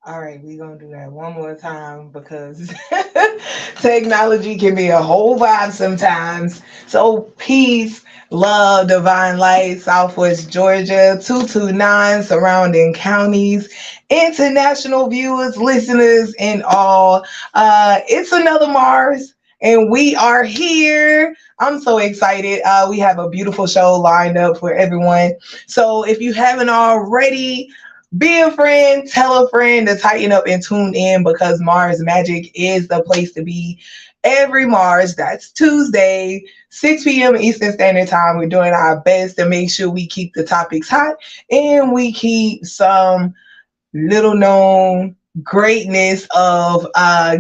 All right, we're gonna do that one more time because technology can be a whole vibe sometimes. So peace, love, divine light, Southwest Georgia, 229 surrounding counties, international viewers, listeners, and all. It's another Mars. And we are here. I'm so excited. We have a beautiful show lined up for everyone. So if you haven't already, be a friend, tell a friend to tighten up and tune in because Mars Magic is the place to be. Every Mars, that's Tuesday, 6 p.m. Eastern Standard Time. We're doing our best to make sure we keep the topics hot and we keep some little known greatness of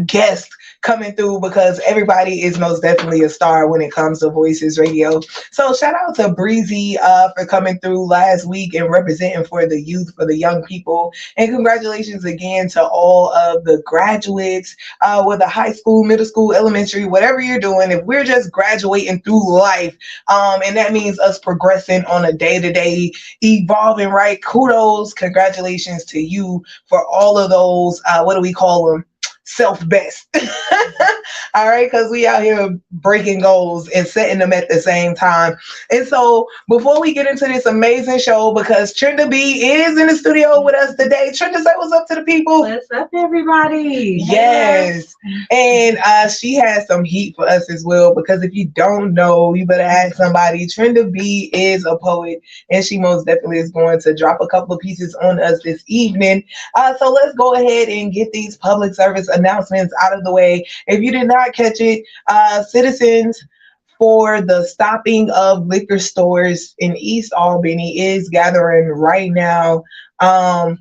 guests coming through because everybody is most definitely a star when it comes to Voices Radio. So shout out to Breezy for coming through last week and representing for the youth, for the young people. And congratulations again to all of the graduates, whether high school, middle school, elementary, whatever you're doing. If we're just graduating through life, and that means us progressing on a day-to-day evolving, right? Kudos, congratulations to you for all of those, what do we call them? Self best. All right, because we out here breaking goals and setting them at the same time. And so before we get into this amazing show, because Trinda B is in the studio with us today. Trinda, say what's up to the people. What's up, everybody? Yes. And she has some heat for us as well, because if you don't know, you better ask somebody. Trinda B is a poet, and she most definitely is going to drop a couple of pieces on us this evening. So let's go ahead and get these public service announcements out of the way. If you did not catch it, citizens for the stopping of liquor stores in East Albany is gathering right now to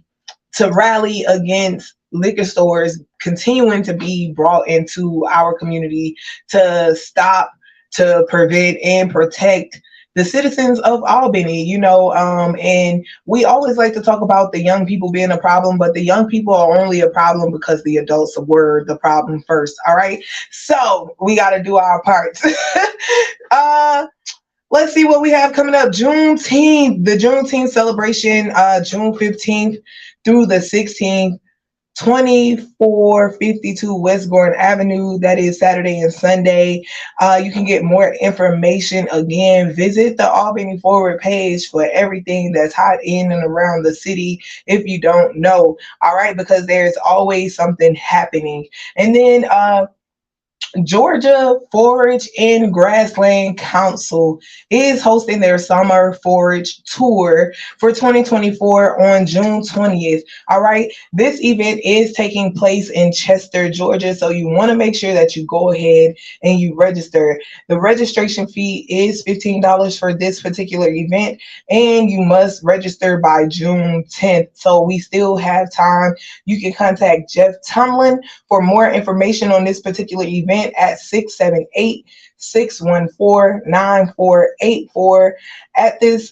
rally against liquor stores continuing to be brought into our community to stop, to prevent, and protect the citizens of Albany, and we always like to talk about the young people being a problem, but the young people are only a problem because the adults were the problem first. All right. So we got to do our parts. Let's see what we have coming up. Juneteenth, the Juneteenth celebration, June 15th through the 16th. 2452 West Gordon Avenue. That is Saturday and Sunday. You can get more information. Again, visit the Albany Forward page for everything that's hot in and around the city if you don't know. All right, because there's always something happening. And then Georgia Forage and Grassland Council is hosting their summer forage tour for 2024 on June 20th. All right. This event is taking place in Chester, Georgia. So you want to make sure that you go ahead and you register. The registration fee is $15 for this particular event, and you must register by June 10th. So we still have time. You can contact Jeff Tumlin for more information on this particular event at 678-614-9484. At this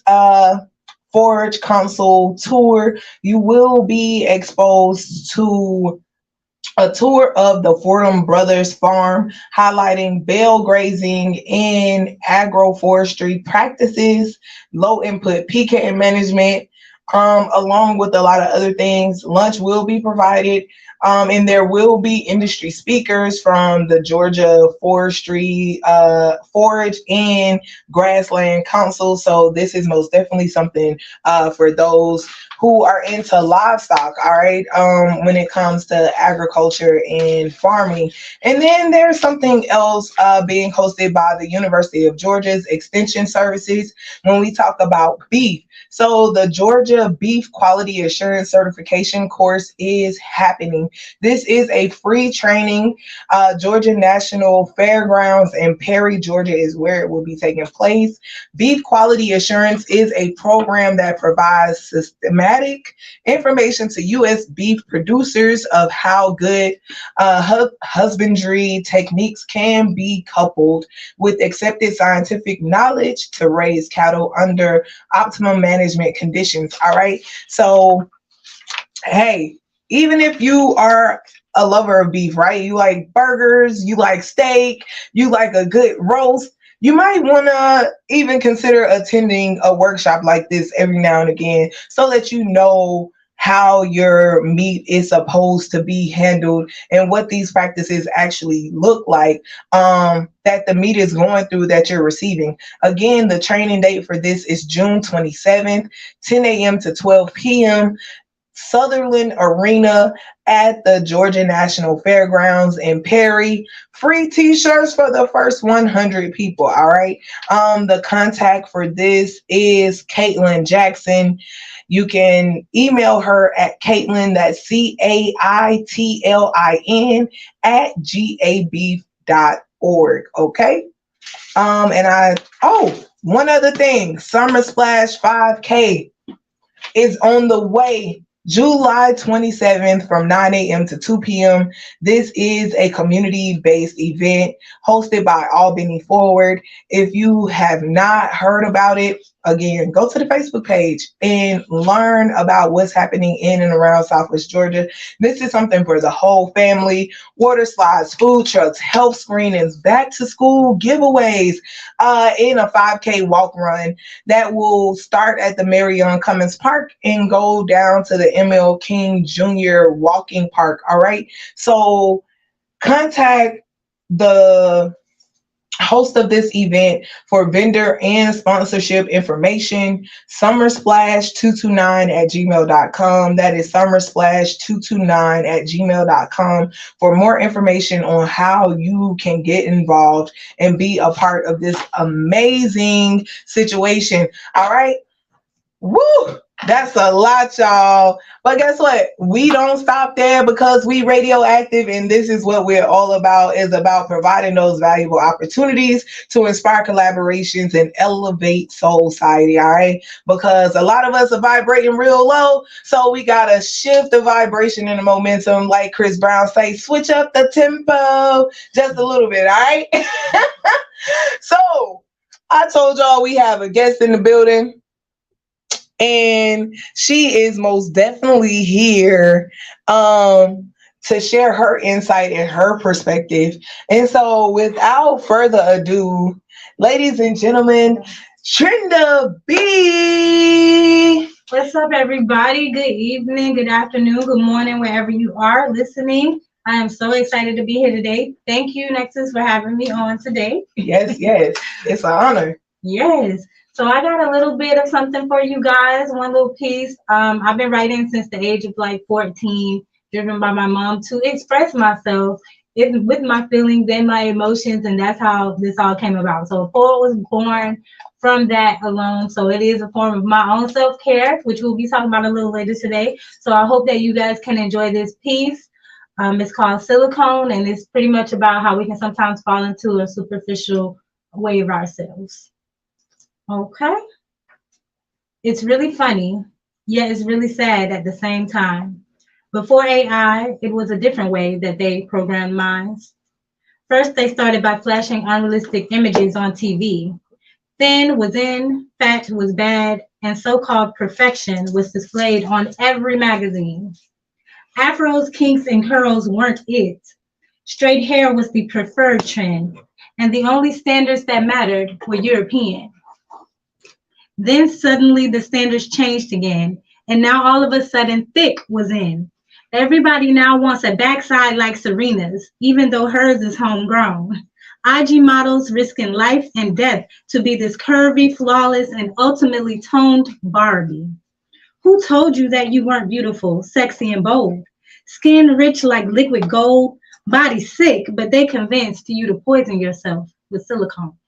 Forage Council tour, you will be exposed to a tour of the Fordham Brothers Farm, highlighting bale grazing and agroforestry practices, low input pecan management, along with a lot of other things. Lunch will be provided, and there will be industry speakers from the Georgia Forestry, Forage and Grassland Council. So this is most definitely something for those who are into livestock, all right, when it comes to agriculture and farming. And then there's something else being hosted by the University of Georgia's Extension Services when we talk about beef. So the Georgia Beef Quality Assurance Certification course is happening. This is a free training. Georgia National Fairgrounds in Perry, Georgia is where it will be taking place. Beef Quality Assurance is a program that provides systematic information to U.S. beef producers of how good husbandry techniques can be coupled with accepted scientific knowledge to raise cattle under optimum management conditions. All right. So, hey, even if you are a lover of beef, right? You like burgers, you like steak, you like a good roast, you might want to even consider attending a workshop like this every now and again so that you know how your meat is supposed to be handled and what these practices actually look like, that the meat is going through that you're receiving. Again, the training date for this is June 27th, 10 a.m. to 12 p.m. Sutherland Arena at the Georgia National Fairgrounds in Perry. Free t-shirts for the first 100 people. All right. The contact for this is Caitlin Jackson. You can email her at Caitlin, that's Caitlin at gab.org. Okay. One other thing, Summer Splash 5K is on the way. July 27th from 9 a.m. to 2 p.m. This is a community-based event hosted by Albany Forward. If you have not heard about it, again, go to the Facebook page and learn about what's happening in and around Southwest Georgia. This is something for the whole family. Water slides, food trucks, health screenings, back to school giveaways, in a 5K walk run that will start at the Marion Cummins Park and go down to the ML King Jr. Walking Park. All right. So contact the host of this event for vendor and sponsorship information. Summersplash229 at gmail.com. That is summersplash229 at gmail.com for more information on how you can get involved and be a part of this amazing situation. All right. Woo! That's a lot, y'all. But guess what? We don't stop there because we radioactive, and this is what we're all about, is about providing those valuable opportunities to inspire collaborations and elevate society, all right? Because a lot of us are vibrating real low, so we gotta shift the vibration and the momentum, like Chris Brown say, switch up the tempo just a little bit, all right? So I told y'all we have a guest in the building. And she is most definitely here to share her insight and her perspective. And so, without further ado, ladies and gentlemen, Trinda B. What's up, everybody? Good evening, good afternoon, good morning, wherever you are listening. I am so excited to be here today. Thank you, Nexus, for having me on today. Yes, it's an honor. Yes. So I got a little bit of something for you guys, one little piece. I've been writing since the age of like 14, driven by my mom to express myself with my feelings and my emotions, and that's how this all came about. So a poet was born from that alone. So it is a form of my own self-care, which we'll be talking about a little later today. So I hope that you guys can enjoy this piece. It's called Silicone, and it's pretty much about how we can sometimes fall into a superficial way of ourselves. Okay. It's really funny, yet it's really sad at the same time. Before AI, it was a different way that they programmed minds. First, they started by flashing unrealistic images on TV. Thin was in, fat was bad, and so-called perfection was displayed on every magazine. Afros, kinks, and curls weren't it. Straight hair was the preferred trend, and the only standards that mattered were European. Then suddenly the standards changed again, and now all of a sudden thick was in. Everybody now wants a backside like Serena's, even though hers is homegrown. IG models risking life and death to be this curvy, flawless, and ultimately toned Barbie. Who told you that you weren't beautiful, sexy, and bold? Skin rich like liquid gold, body sick, but they convinced you to poison yourself with silicone.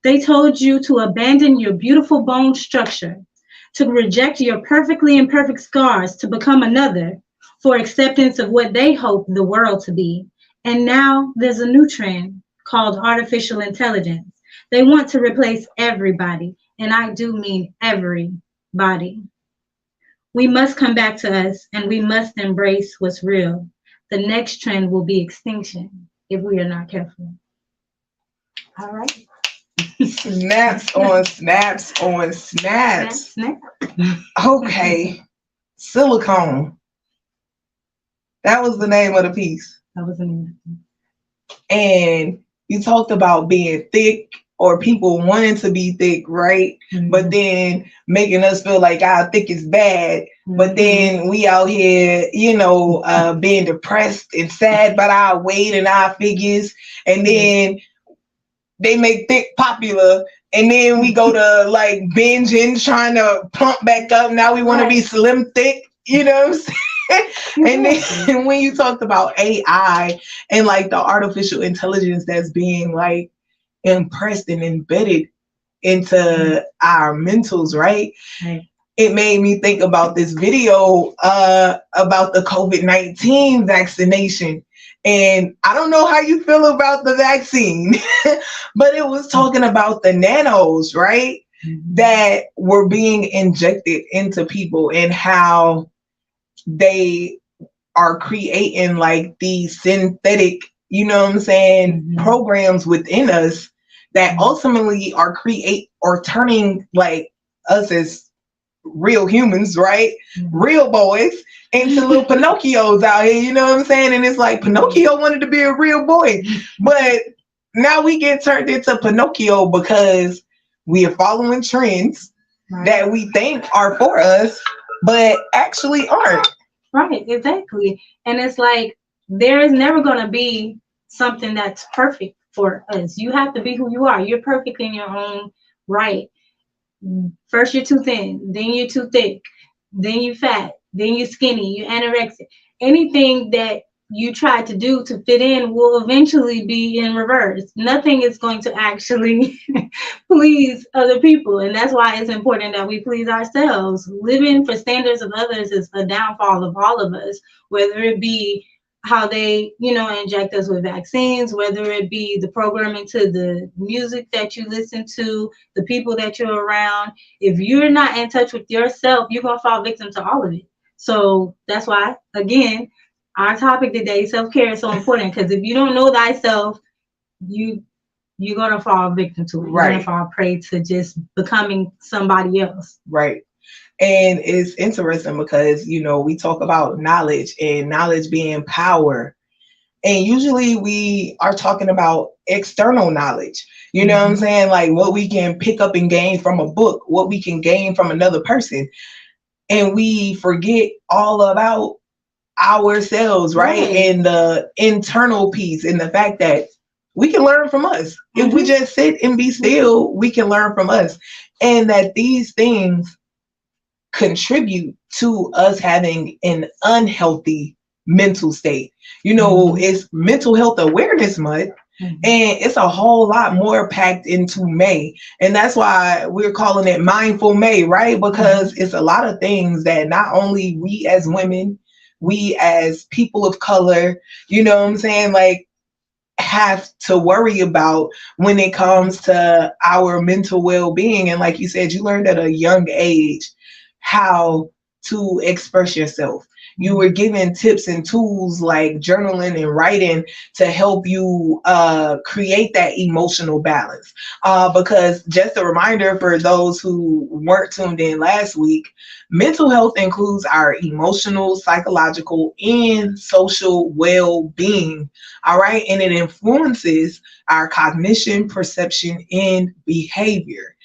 They told you to abandon your beautiful bone structure, to reject your perfectly imperfect scars to become another, for acceptance of what they hope the world to be. And now there's a new trend called artificial intelligence. They want to replace everybody, and I do mean everybody. We must come back to us, and we must embrace what's real. The next trend will be extinction if we are not careful. All right. Snaps on snaps on snaps. Snap. Okay. Silicone. That was the name of the piece. That was amazing. And you talked about being thick or people wanting to be thick, right? But then making us feel like our thick is bad. But then we out here, being depressed and sad about our weight and our figures. And then they make thick popular. And then we go to like binging, trying to plump back up. Now we want to be slim thick, you know what I'm saying? And then when you talked about AI and like the artificial intelligence that's being like impressed and embedded into our mentals, right? It made me think about this video about the COVID-19 vaccination. And I don't know how you feel about the vaccine, but it was talking about the nanos, right? That were being injected into people and how they are creating like these synthetic, you know what I'm saying, programs within us that ultimately are turning like us as real humans, right? Real boys into little Pinocchios out here, you know what I'm saying? And it's like Pinocchio wanted to be a real boy, but now we get turned into Pinocchio because we are following trends that we think are for us, but actually aren't. Right, exactly. And it's like there is never going to be something that's perfect for us. You have to be who you are. You're perfect in your own right. First you're too thin, then you're too thick, then you fat, then you're skinny, you're anorexic. Anything that you try to do to fit in will eventually be in reverse. Nothing is going to actually please other people. And that's why it's important that we please ourselves. Living for standards of others is a downfall of all of us, whether it be how they, inject us with vaccines, whether it be the programming to the music that you listen to, the people that you're around. If you're not in touch with yourself, you're going to fall victim to all of it. So that's why, again, our topic today, self-care, is so important, because if you don't know thyself, you're going to fall victim to it. You're going to fall prey to just becoming somebody else. Right. And it's interesting because, we talk about knowledge and knowledge being power. And usually we are talking about external knowledge. You know what I'm saying? Like what we can pick up and gain from a book, what we can gain from another person. And we forget all about ourselves, right? And the internal piece and the fact that we can learn from us. If we just sit and be still, we can learn from us. And that these things contribute to us having an unhealthy mental state. It's Mental Health Awareness Month, and it's a whole lot more packed into May. And that's why we're calling it Mindful May, right? Because it's a lot of things that not only we as women, we as people of color, you know what I'm saying, like have to worry about when it comes to our mental well-being. And like you said, you learned at a young age how to express yourself. You were given tips and tools like journaling and writing to help you create that emotional balance. Because just a reminder for those who weren't tuned in last week, mental health includes our emotional, psychological, and social well-being. All right. And it influences our cognition, perception, and behavior.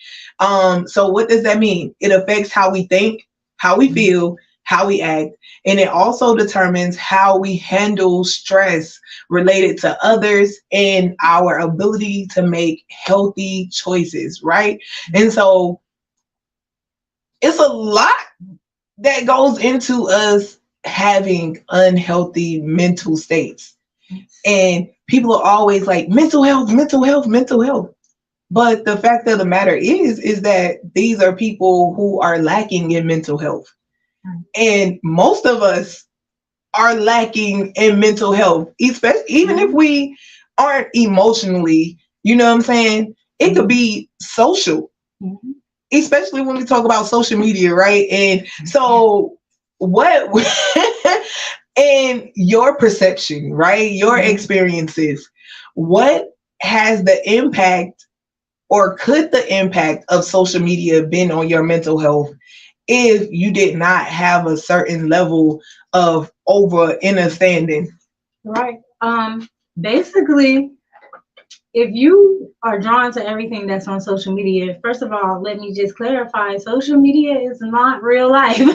So what does that mean? It affects how we think, how we feel, how we act, and it also determines how we handle stress related to others and our ability to make healthy choices, right? And so it's a lot that goes into us having unhealthy mental states. And people are always like, mental health, mental health, mental health. But the fact of the matter is that these are people who are lacking in mental health. And most of us are lacking in mental health, especially even if we aren't emotionally, you know what I'm saying? It could be social, especially when we talk about social media, right? And so what in your perception, right? Your experiences, what has the impact or could the impact of social media been on your mental health if you did not have a certain level of over understanding? Right. Basically, if you are drawn to everything that's on social media, first of all, let me just clarify, social media is not real life.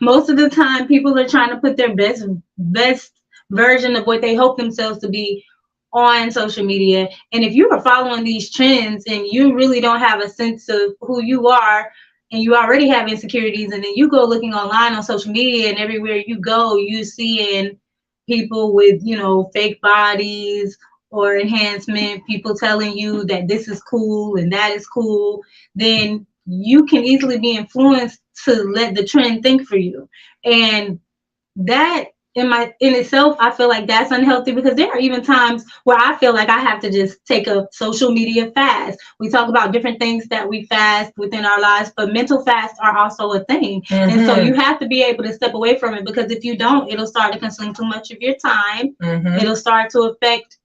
Most of the time people are trying to put their best version of what they hope themselves to be on social media. And if you are following these trends and you really don't have a sense of who you are, and you already have insecurities, and then you go looking online on social media, and everywhere you go you seeing people with, fake bodies or enhancement, people telling you that this is cool and that is cool, then you can easily be influenced to let the trend think for you. And that in itself, I feel like that's unhealthy, because there are even times where I feel like I have to just take a social media fast. We talk about different things that we fast within our lives, but mental fasts are also a thing. And so you have to be able to step away from it, because if you don't, it'll start to consume too much of your time. It'll start to affect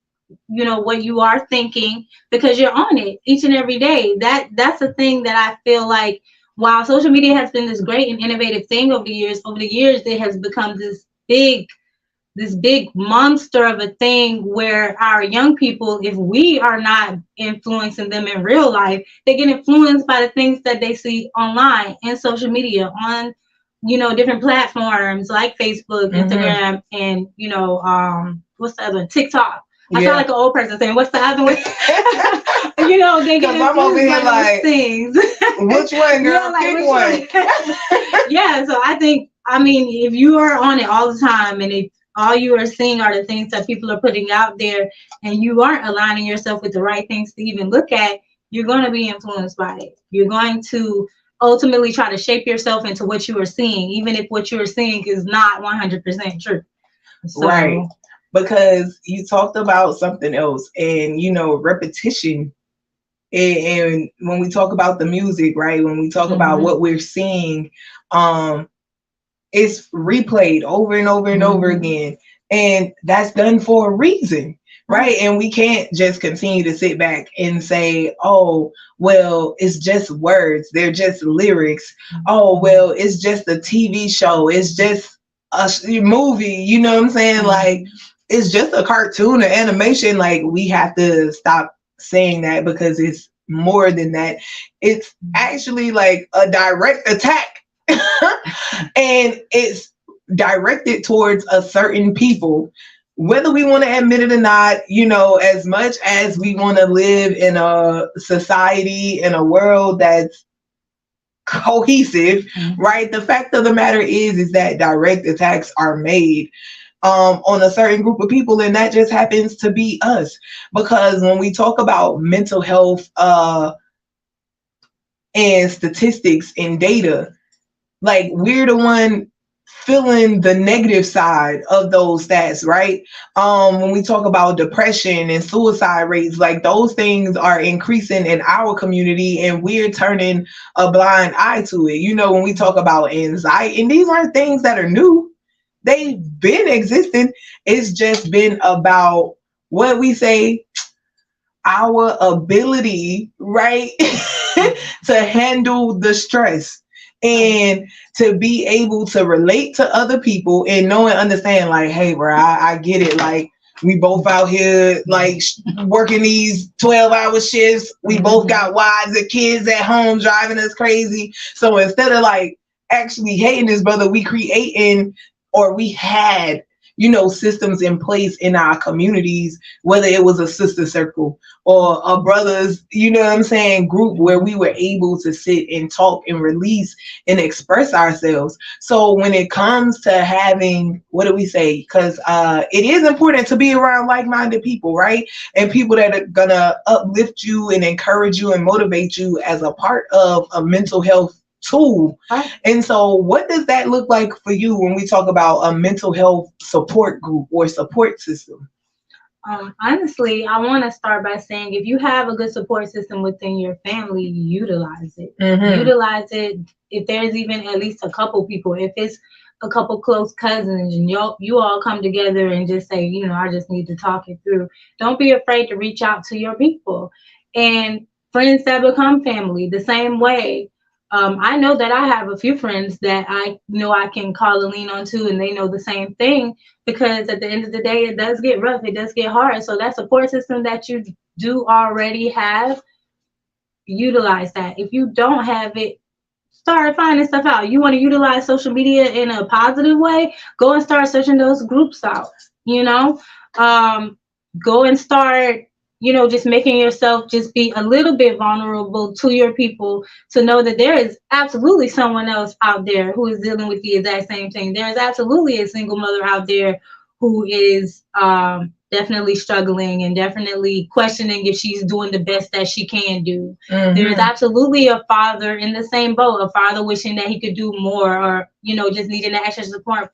what you are thinking, because you're on it each and every day. That's a thing that I feel like, while social media has been this great and innovative thing over the years, it has become this big monster of a thing, where our young people, if we are not influencing them in real life, they get influenced by the things that they see online and social media on different platforms like Facebook, Instagram, and what's the other one, TikTok. I sound like an old person saying, what's the other one? They get influenced by those things. Which one, girl? Pick one. Yeah, so if you are on it all the time, and if all you are seeing are the things that people are putting out there, and you aren't aligning yourself with the right things to even look at, you're going to be influenced by it. You're going to ultimately try to shape yourself into what you are seeing, even if what you are seeing is not 100% true. So, right. Because you talked about something else, and repetition. And when we talk about the music, right, when we talk about what we're seeing, it's replayed over and over and over again, and that's done for a reason, right? And we can't just continue to sit back and say, oh, well, it's just words, they're just lyrics. Oh, well, it's just a TV show, it's just a movie, you know what I'm saying? Like, it's just a cartoon or animation. Like, we have to stop saying that, because it's more than that. It's actually like a direct attack. And it's directed towards a certain people, whether we want to admit it or not. As much as we want to live in a society, in a world that's cohesive, right, the fact of the matter is that direct attacks are made on a certain group of people, and that just happens to be us. Because when we talk about mental health and statistics and data, like, we're the one feeling the negative side of those stats, right? When we talk about depression and suicide rates, like, those things are increasing in our community, and we're turning a blind eye to it. When we talk about anxiety, and these aren't things that are new. They've been existing. It's just been about what we say, our ability, right, to handle the stress, and to be able to relate to other people, and know and understand, like, hey, bro, I get it. Like, we both out here, like, working these 12-hour shifts. We both got wives and kids at home driving us crazy. So instead of, like, actually hating this brother, we creating, or we had, systems in place in our communities, whether it was a sister circle or a brothers, group, where we were able to sit and talk and release and express ourselves. So when it comes to having, what do we say? Because it is important to be around like-minded people, right? And people that are gonna uplift you and encourage you and motivate you as a part of a mental health tool. And so what does that look like for you when we talk about a mental health support group or support system? Honestly, I want to start by saying, if you have a good support system within your family, utilize it. Utilize it. If there's even at least a couple people, if it's a couple close cousins, and you all come together and just say, I just need to talk it through. Don't be afraid to reach out to your people. And friends that become family, the same way. I know that I have a few friends that I know I can call and lean on to, and they know the same thing, because at the end of the day, it does get rough, it does get hard. So that support system that you do already have, utilize that. If you don't have it, start finding stuff out. You want to utilize social media in a positive way, go and start searching those groups out, you know. um, Go and start, just making yourself just be a little bit vulnerable to your people, to know that there is absolutely someone else out there who is dealing with the exact same thing. There is absolutely a single mother out there who is definitely struggling and definitely questioning if she's doing the best that she can do. There is absolutely a father in the same boat, a father wishing that he could do more, or just needing the extra support,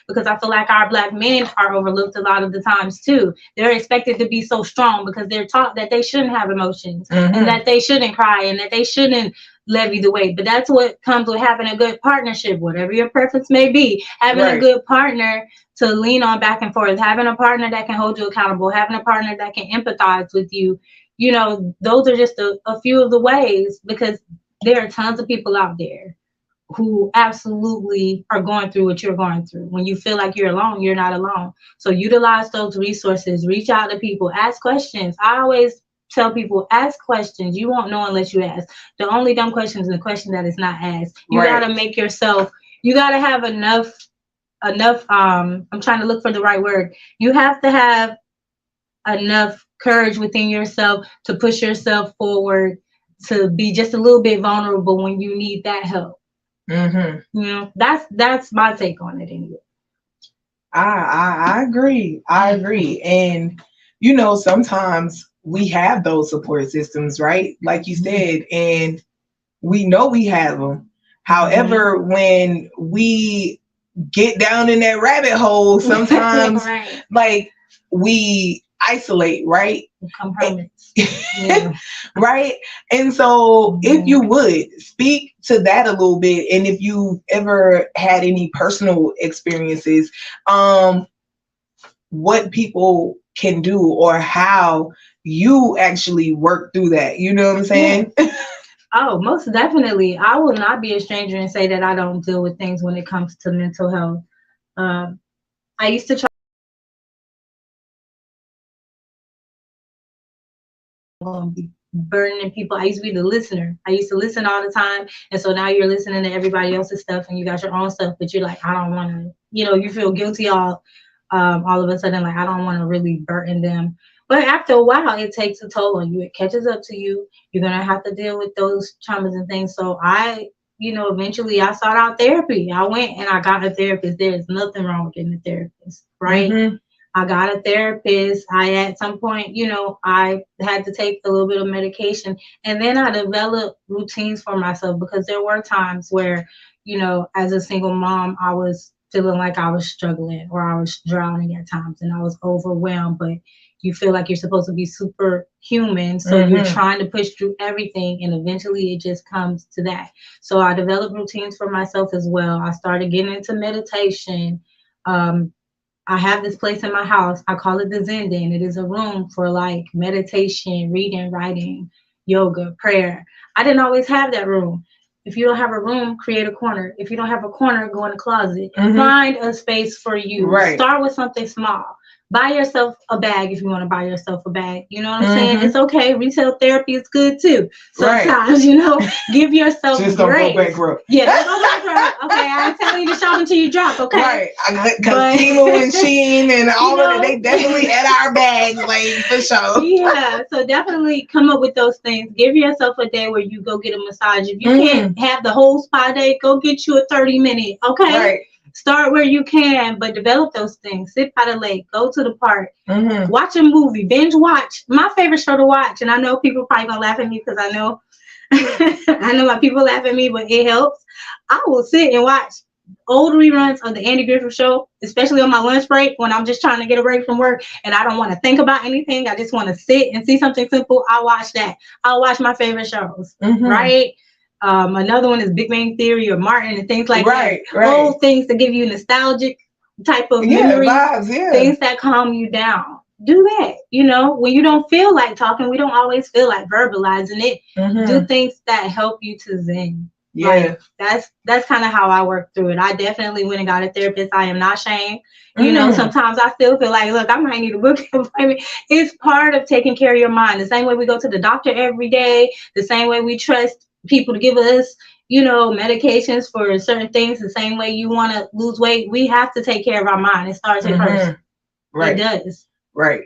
because I feel like our Black men are overlooked a lot of the times too. They're expected to be so strong because they're taught that they shouldn't have emotions, and that they shouldn't cry, and that they shouldn't levy the weight. But that's what comes with having a good partnership, whatever your preference may be. Having a good partner to lean on back and forth, having a partner that can hold you accountable, having a partner that can empathize with you. Those are just a few of the ways, because there are tons of people out there who absolutely are going through what you're going through. When you feel like you're alone, you're not alone. So utilize those resources, reach out to people, ask questions. I always tell people, ask questions. You won't know unless you ask. The only dumb question is the question that is not asked. You gotta make yourself, you gotta have enough, I'm trying to look for the right word. You have to have enough courage within yourself to push yourself forward, to be just a little bit vulnerable when you need that help. That's my take on it anyway. I agree. I agree. And sometimes we have those support systems, right? Like you said, and we know we have them. However, when we get down in that rabbit hole, sometimes like we isolate, right? Right. And so if you would speak to that a little bit, and if you ever had any personal experiences, what people can do, or how you actually work through that, you know what I'm saying? Oh, most definitely. I will not be a stranger and say that I don't deal with things when it comes to mental health. I used to try burdening people. I used to be the listener. I used to listen all the time. And so now you're listening to everybody else's stuff and you got your own stuff, but you're like, I don't want to, you feel guilty all of a sudden, like I don't want to really burden them. But after a while, it takes a toll on you. It catches up to you. You're going to have to deal with those traumas and things. So eventually I sought out therapy. I went and I got a therapist. There's nothing wrong with getting a therapist, right? I got a therapist. At some point, I had to take a little bit of medication, and then I developed routines for myself, because there were times where, as a single mom, I was feeling like I was struggling, or I was drowning at times, and I was overwhelmed. But you feel like you're supposed to be superhuman, so you're trying to push through everything, and eventually it just comes to that. So I developed routines for myself as well. I started getting into meditation. I have this place in my house. I call it the Zen Den. It is a room for like meditation, reading, writing, yoga, prayer. I didn't always have that room. If you don't have a room, create a corner. If you don't have a corner, go in the closet. Find a space for you. Start with something small. Buy yourself a bag if you want to buy yourself a bag. You know what I'm saying? It's okay. Retail therapy is good too. Sometimes, give yourself just grace. Don't go bankrupt. Yeah, don't go bankrupt. Okay, I ain't telling you to shop until you drop, okay? Right. Because Timo and Shein and all of it, they definitely at our bags, like, for sure. Yeah, so definitely come up with those things. Give yourself a day where you go get a massage. If you can't have the whole spa day, go get you a 30-minute, okay? Right. Start where you can, but develop those things. Sit by the lake, go to the park, watch a movie, binge watch. My favorite show to watch, and I know people probably gonna laugh at me because I know I know my people laugh at me, but it helps. I will sit and watch old reruns of the Andy Griffith Show, especially on my lunch break when I'm just trying to get a break from work and I don't want to think about anything. I just want to sit and see something simple. I watch that. I'll watch my favorite shows, right? Another one is Big Bang Theory or Martin and things like that. Old things to give you nostalgic type of memories, vibes, things that calm you down. do that. When you don't feel like talking, we don't always feel like verbalizing it. Do things that help you to zen. Yeah. Like that's kind of how I work through it. I definitely went and got a therapist. I am not ashamed. Sometimes I still feel like, look, I might need a book appointment. It's part of taking care of your mind. The same way we go to the doctor every day, the same way we trust people to give us, medications for certain things, the same way you want to lose weight, we have to take care of our mind. It starts at first. Right. It does. Right.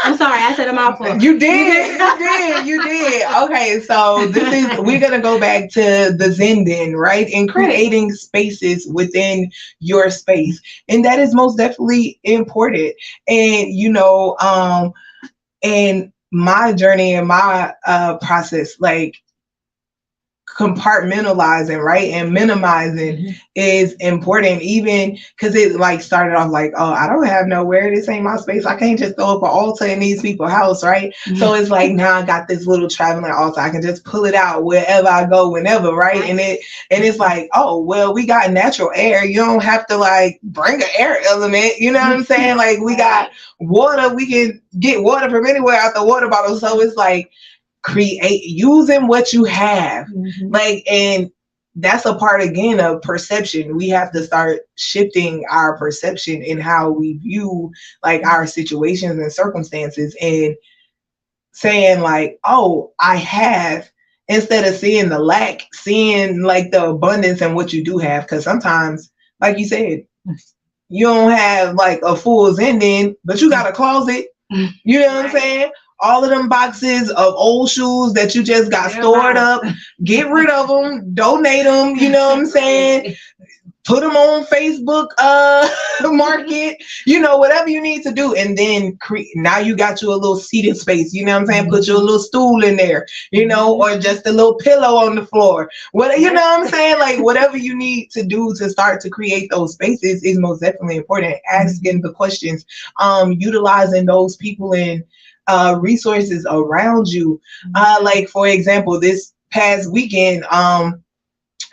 I'm sorry, I said a mouthful. You did. Okay, so we're gonna go back to the Zen then, right? And creating spaces within your space. And that is most definitely important. And and my journey and my process, like compartmentalizing, right, and minimizing is important, even because it like started off like, oh, I don't have nowhere, this ain't my space, I can't just throw up an altar in these people's house, right? So it's like now I got this little traveling altar, I can just pull it out wherever I go, whenever, right? And it's like, oh well, we got natural air, you don't have to like bring an air element, you know what I'm saying? Like we got water, we can get water from anywhere out the water bottle. So it's like create using what you have, like, and that's a part again of perception. We have to start shifting our perception in how we view like our situations and circumstances, and saying like, oh, I have, instead of seeing the lack, seeing like the abundance and what you do have. Because sometimes, like you said, you don't have like a full Zen, but you got a closet, you know what I'm saying? All of them boxes of old shoes that you just got stored up, get rid of them, donate them, you know what I'm saying? Put them on Facebook market, whatever you need to do. And then now you got you a little seating space, you know what I'm saying? Put you a little stool in there, or just a little pillow on the floor. You know what I'm saying? Like whatever you need to do to start to create those spaces is most definitely important. Asking the questions, utilizing those people in resources around you. Like for example, this past weekend,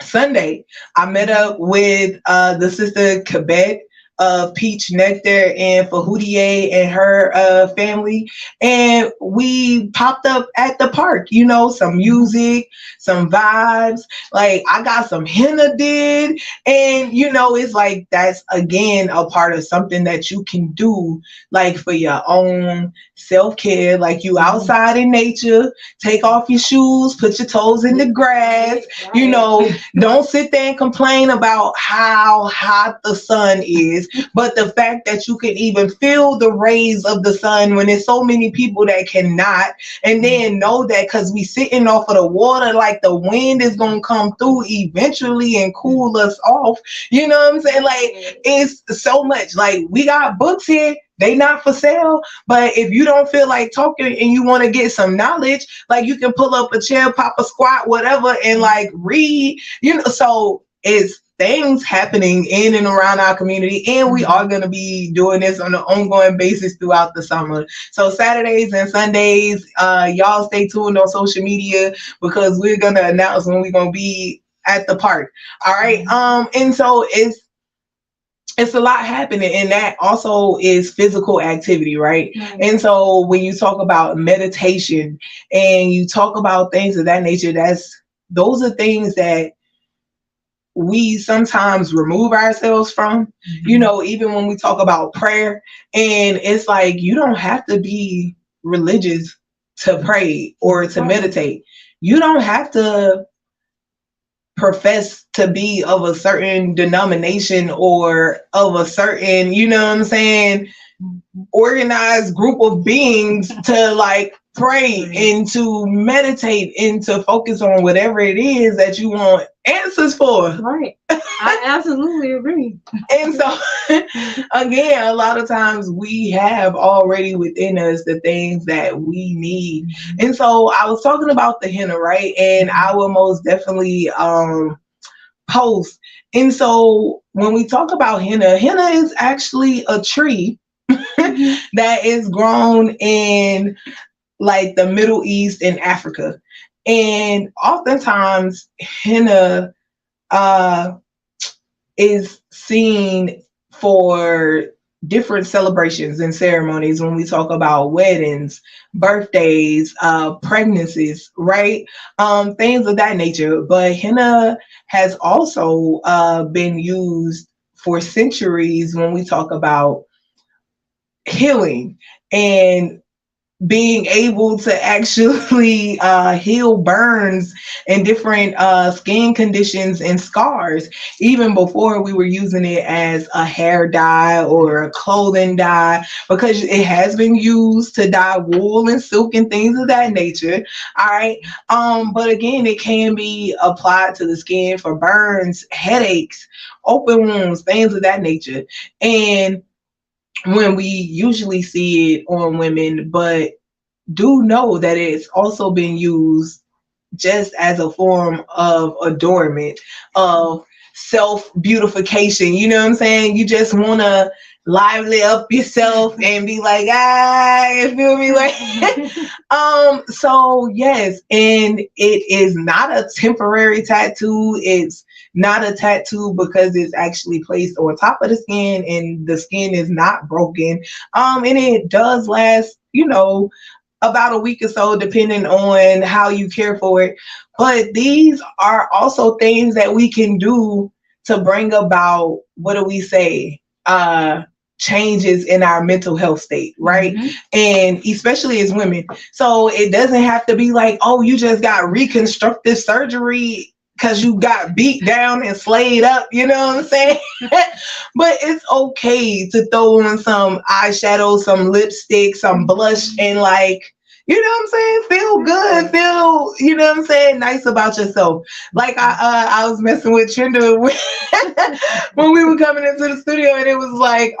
Sunday, I met up with the sister Quebec of Peach Nectar and Fahudier and her family, and we popped up at the park, some music, some vibes, like I got some henna did, and it's like that's again a part of something that you can do like for your own self-care, like you outside in nature, take off your shoes, put your toes in the grass, don't sit there and complain about how hot the sun is, but the fact that you can even feel the rays of the sun when there's so many people that cannot, and then know that because we sitting off of the water, like the wind is gonna come through eventually and cool us off, you know what I'm saying? Like it's so much. Like we got books here, they not for sale, but if you don't feel like talking and you want to get some knowledge, like you can pull up a chair, pop a squat, whatever, and like read, so it's things happening in and around our community, and we are going to be doing this on an ongoing basis throughout the summer. So Saturdays and Sundays, y'all stay tuned on social media because we're going to announce when we're going to be at the park. All right. And so it's a lot happening, and that also is physical activity, right? And so when you talk about meditation and you talk about things of that nature, those are things that we sometimes remove ourselves from, even when we talk about prayer. And it's like, you don't have to be religious to pray or to meditate. You don't have to profess to be of a certain denomination or of a certain, organized group of beings to like pray and to meditate and to focus on whatever it is that you want answers for. Right. I absolutely agree. And so again, a lot of times we have already within us the things that we need. And so I was talking about the henna, right? And I will most definitely post. And so when we talk about henna is actually a tree that is grown in like the Middle East and Africa. And oftentimes henna is seen for different celebrations and ceremonies when we talk about weddings, birthdays, pregnancies, right? Things of that nature. But henna has also been used for centuries when we talk about healing and being able to actually heal burns and different skin conditions and scars, even before we were using it as a hair dye or a clothing dye, because it has been used to dye wool and silk and things of that nature. All right. But again, it can be applied to the skin for burns, headaches, open wounds, things of that nature. And when we usually see it on women, but do know that it's also been used just as a form of adornment, of self beautification. You know what I'm saying? You just want to lively up yourself and be like, you feel me? Like, so yes, and it is not a temporary tattoo. It's not a tattoo because it's actually placed on top of the skin and the skin is not broken. And it does last, about a week or so, depending on how you care for it. But these are also things that we can do to bring about, what do we say? Changes in our mental health state, right? Mm-hmm. And especially as women. So it doesn't have to be like, oh, you just got reconstructive surgery because you got beat down and slayed up, you know what I'm saying? But it's okay to throw on some eyeshadow, some lipstick, some blush, and like, you know what I'm saying? Feel good, feel, you know what I'm saying? Nice about yourself. Like I was messing with Trenda when we were coming into the studio, and it was like,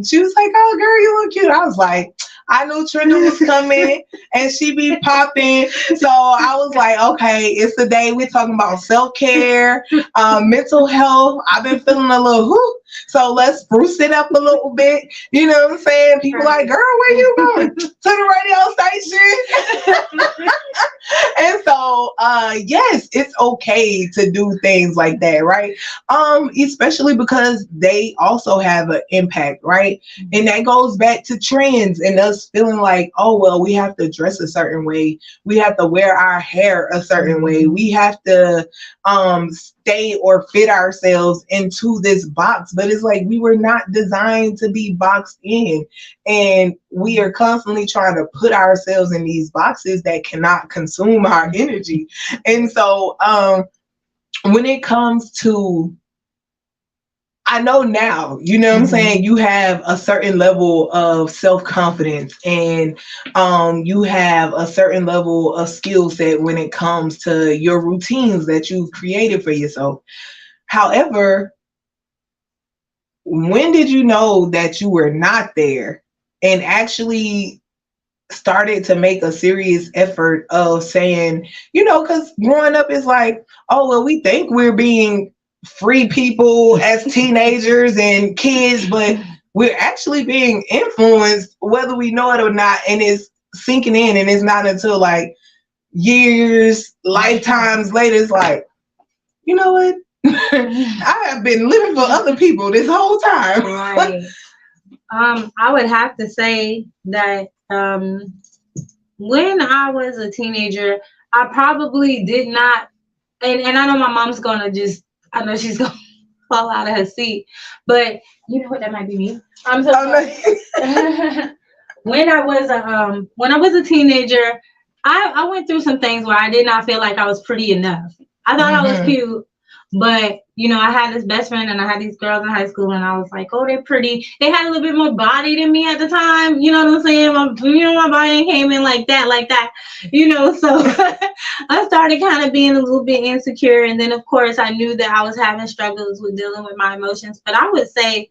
she was like, oh girl, you look cute. I was like, I knew Trenda was coming and she be popping. So I was like, okay, it's the day we're talking about self-care, mental health. I've been feeling a little whoo. So let's spruce it up a little bit. You know what I'm saying? People like, girl, where you going? To the radio station. And so, yes, it's okay to do things like that, right? Especially because they also have an impact, right? And that goes back to trends and us feeling like, oh, well, we have to dress a certain way. We have to wear our hair a certain way. We have to stay or fit ourselves into this box. But it's like we were not designed to be boxed in. And we are constantly trying to put ourselves in these boxes that cannot consume our energy. And so when it comes to, I know now, you know what I'm saying, you have a certain level of self-confidence and you have a certain level of skill set when it comes to your routines that you've created for yourself. However, when did you know that you were not there and actually started to make a serious effort of saying, because growing up is like, oh, well, we think we're being free people as teenagers and kids, but we're actually being influenced whether we know it or not, and it's sinking in, and it's not until like years, lifetimes later, it's like, you know what? I have been living for other people this whole time. Right. I would have to say that when I was a teenager, I probably did not, and I know my mom's gonna I know she's gonna fall out of her seat, but you know what, that might be me. I'm so sorry. When I was a teenager, I went through some things where I did not feel like I was pretty enough. I thought I was cute, but I had this best friend and I had these girls in high school, and I was like, oh, they're pretty. They had a little bit more body than me at the time. You know what I'm saying? My body came in like that. So I started kind of being a little bit insecure. And then, of course, I knew that I was having struggles with dealing with my emotions. But I would say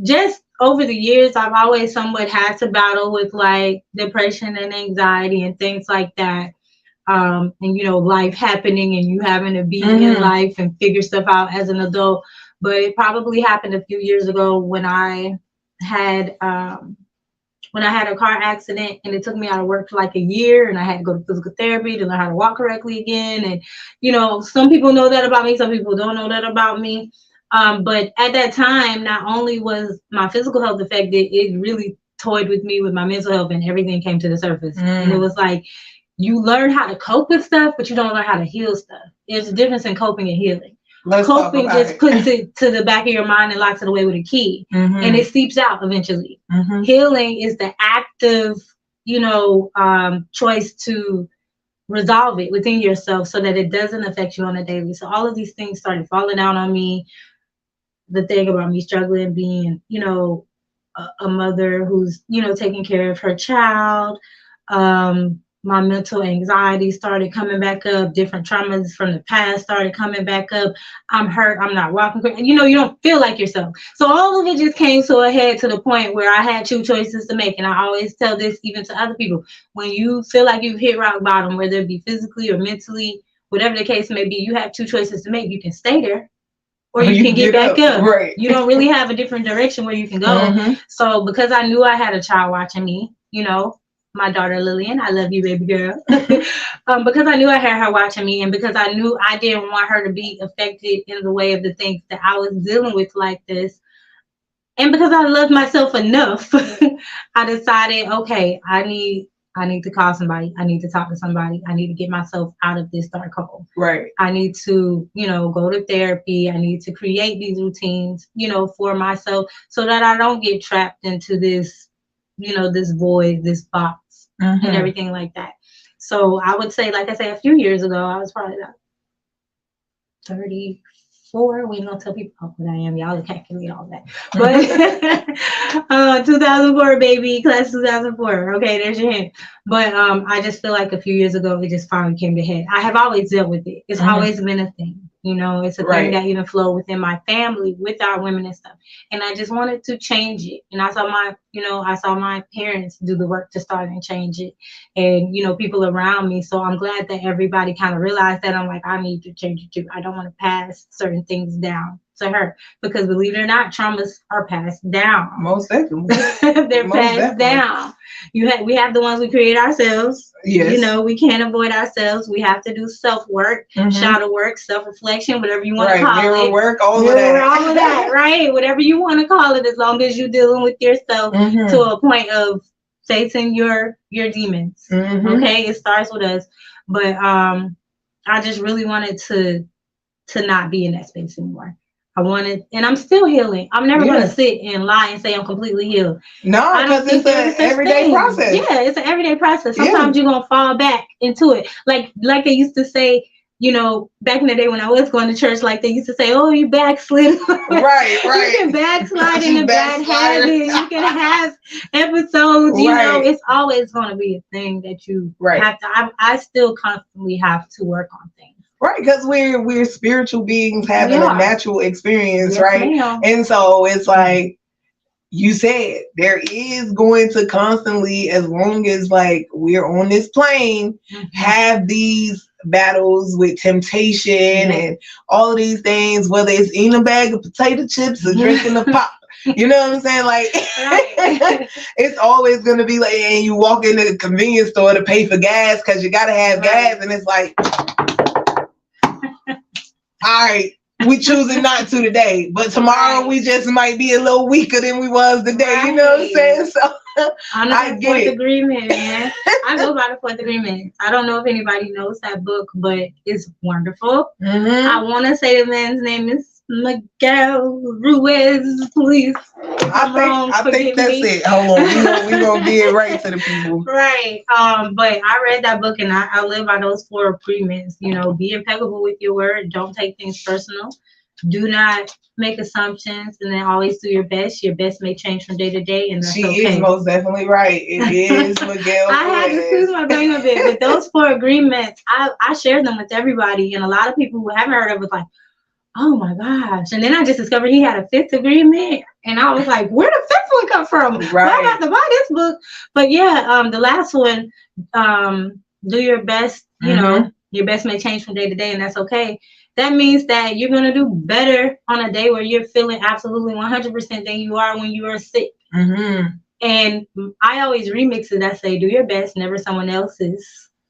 just over the years, I've always somewhat had to battle with like depression and anxiety and things like that. And life happening and you having to be in life and figure stuff out as an adult. But it probably happened a few years ago when I had a car accident, and it took me out of work for like a year, and I had to go to physical therapy to learn how to walk correctly again. And some people know that about me, some people don't know that about me. But at that time, not only was my physical health affected, it really toyed with me with my mental health, and everything came to the surface. And it was like, you learn how to cope with stuff, but you don't learn how to heal stuff. There's a difference in coping and healing. Coping just puts it to the back of your mind and locks it away with a key, and it seeps out eventually. Healing is the active, choice to resolve it within yourself so that it doesn't affect you on a daily. So all of these things started falling out on me. The thing about me struggling being, a mother who's, taking care of her child. My mental anxiety started coming back up. Different traumas from the past started coming back up. I'm hurt. I'm not walking. You don't feel like yourself. So all of it just came to a head to the point where I had two choices to make. And I always tell this even to other people. When you feel like you've hit rock bottom, whether it be physically or mentally, whatever the case may be, you have two choices to make. You can stay there, or you can get back up. Right. You don't really have a different direction where you can go. So because I knew I had a child watching me, my daughter Lillian, I love you, baby girl. Because I knew I had her watching me, and because I knew I didn't want her to be affected in the way of the things that I was dealing with like this, and because I loved myself enough, I decided, okay, I need to call somebody. I need to talk to somebody. I need to get myself out of this dark hole. Right. I need to, go to therapy. I need to create these routines, for myself so that I don't get trapped into this, this void, this box, and everything like that. So I would say, like I said, a few years ago, I was probably about 34. We ain't gonna tell people how old I am. Y'all can't calculate all that. But 2004, baby, class 2004. Okay, there's your hint. But I just feel like a few years ago, it just finally came to head. I have always dealt with it. It's always been a thing. It's a thing that even flowed within my family with our women and stuff. And I just wanted to change it. And I saw my parents do the work to start and change it. And, people around me. So I'm glad that everybody kind of realized that. I'm like, I need to change it too. I don't want to pass certain things down to her, because believe it or not, traumas are passed down. Most definitely. They're passed down. We have the ones we create ourselves. Yes. We can't avoid ourselves. We have to do self-work, shadow work, self-reflection, whatever you want to call it. Mirror work, all of that, right? Whatever you want to call it, as long as you're dealing with yourself to a point of facing your demons. Okay, it starts with us. But I just really wanted to not be in that space anymore. I wanted, and I'm still healing. I'm never going to sit and lie and say I'm completely healed. No, because it's an everyday process. Yeah, it's an everyday process. Sometimes you're going to fall back into it. Like they used to say, back in the day when I was going to church, like they used to say, oh, you backslid. Right. You can backslide in a bad habit. You can have episodes. It's always going to be a thing that you have to. I still constantly have to work on things. Right, because we're spiritual beings having a natural experience, right? Ma'am. And so it's like you said, there is going to constantly, as long as like we're on this plane, have these battles with temptation and all of these things, whether it's eating a bag of potato chips or drinking a pop. You know what I'm saying? Like, it's always going to be like, and you walk into the convenience store to pay for gas because you got to have gas, and it's like, all right, we choosing not to today, but tomorrow we just might be a little weaker than we was today. You know what I'm saying? So I get it. Agreement, man. I go by the fourth agreement. I don't know if anybody knows that book, but it's wonderful. I want to say the man's name is Miguel Ruiz. Please, I think that's it. Hold on, we gonna get it right to the people. Right. But I read that book and I live by those four agreements. Be impeccable with your word. Don't take things personal. Do not make assumptions, and then always do your best. Your best may change from day to day, and that's okay. She is most definitely right. It is Miguel. I had to squeeze my brain a bit, but those four agreements, I shared them with everybody, and a lot of people who haven't heard of it was like, oh my gosh. And then I just discovered he had a fifth agreement, and I was like, where did the fifth one come from? Right. Well, I got to buy this book. But yeah, the last one, do your best. Your best may change from day to day, and that's okay. That means that you're going to do better on a day where you're feeling absolutely 100% than you are when you are sick. And I always remix it. I say, do your best, never someone else's.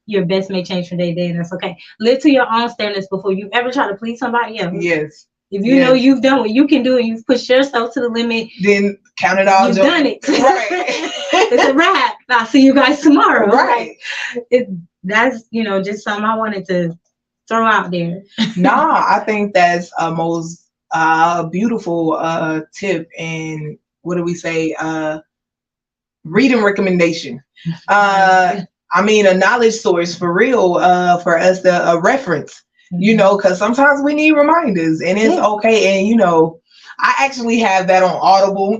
Your best may change from day to day, and that's okay. Live to your own standards before you ever try to please somebody else. Yes. If you know Yes. you've done what you can do and you've pushed yourself to the limit, Then count it all you've joy. done it. Right. It's a wrap. I'll see you guys tomorrow. Right. Like, that's just something I wanted to throw out there. Nah, I think that's a most beautiful tip and what do we say? Reading recommendation. I mean, a knowledge source for real, for us to reference, because sometimes we need reminders and it's okay. And, I actually have that on Audible,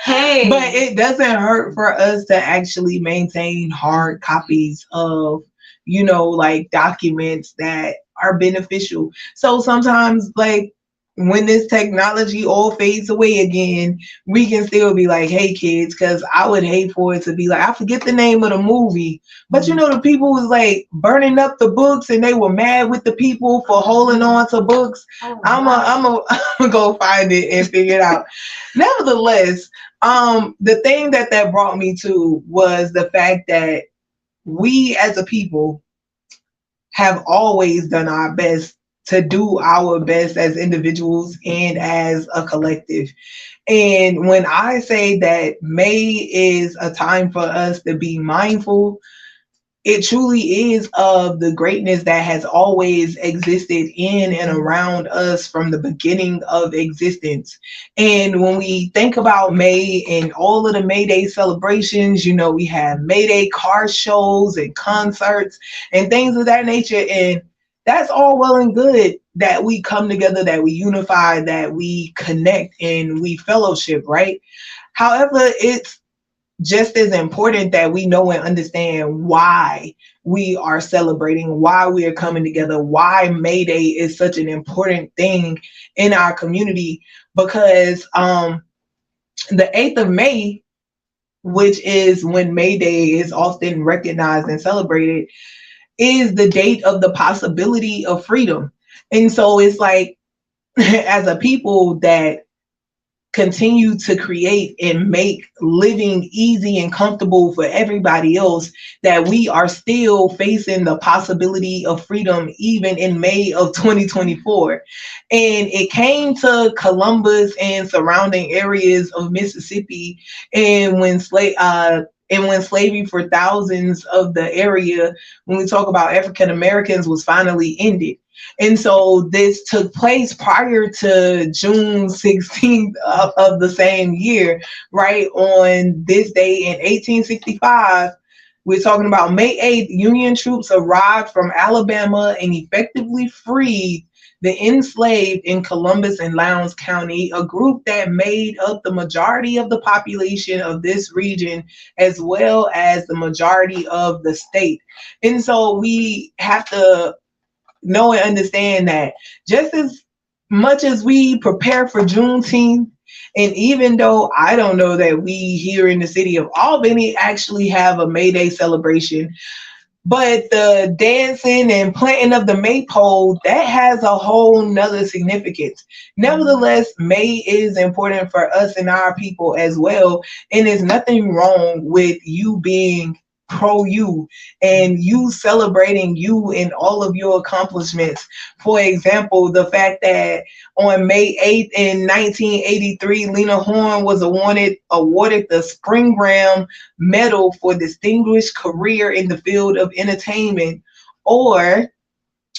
Hey. but it doesn't hurt for us to actually maintain hard copies of, like documents that are beneficial. So sometimes, like, when this technology all fades away again, we can still be like, hey kids, because I would hate for it to be like, I forget the name of the movie, but the people was like burning up the books and they were mad with the people for holding on to books. I'm go find it and figure it out. Nevertheless, the thing that brought me to was the fact that we as a people have always done our best to do our best as individuals and as a collective. And when I say that May is a time for us to be mindful, it truly is of the greatness that has always existed in and around us from the beginning of existence. And when we think about May and all of the May Day celebrations, we have May Day car shows and concerts and things of that nature. And that's all well and good that we come together, that we unify, that we connect and we fellowship, right? However, it's just as important that we know and understand why we are celebrating, why we are coming together, why May Day is such an important thing in our community. Because the 8th of May, which is when May Day is often recognized and celebrated, is the date of the possibility of freedom. And so it's like, as a people that continue to create and make living easy and comfortable for everybody else, that we are still facing the possibility of freedom even in May of 2024. And it came to Columbus and surrounding areas of Mississippi, and when slavery for thousands of the area, when we talk about African Americans, was finally ended. And so this took place prior to June 16th of the same year, right? On this day in 1865, we're talking about May 8th, Union troops arrived from Alabama and effectively freed the enslaved in Columbus and Lowndes County, a group that made up the majority of the population of this region, as well as the majority of the state. And so we have to know and understand that just as much as we prepare for Juneteenth, and even though I don't know that we here in the city of Albany actually have a May Day celebration, but the dancing and planting of the maypole, that has a whole nother significance. Nevertheless, May is important for us and our people as well. And there's nothing wrong with you being pro you and you celebrating you and all of your accomplishments. For example, the fact that on May 8th in 1983, Lena Horne was awarded the Spring Graham Medal for distinguished career in the field of entertainment, or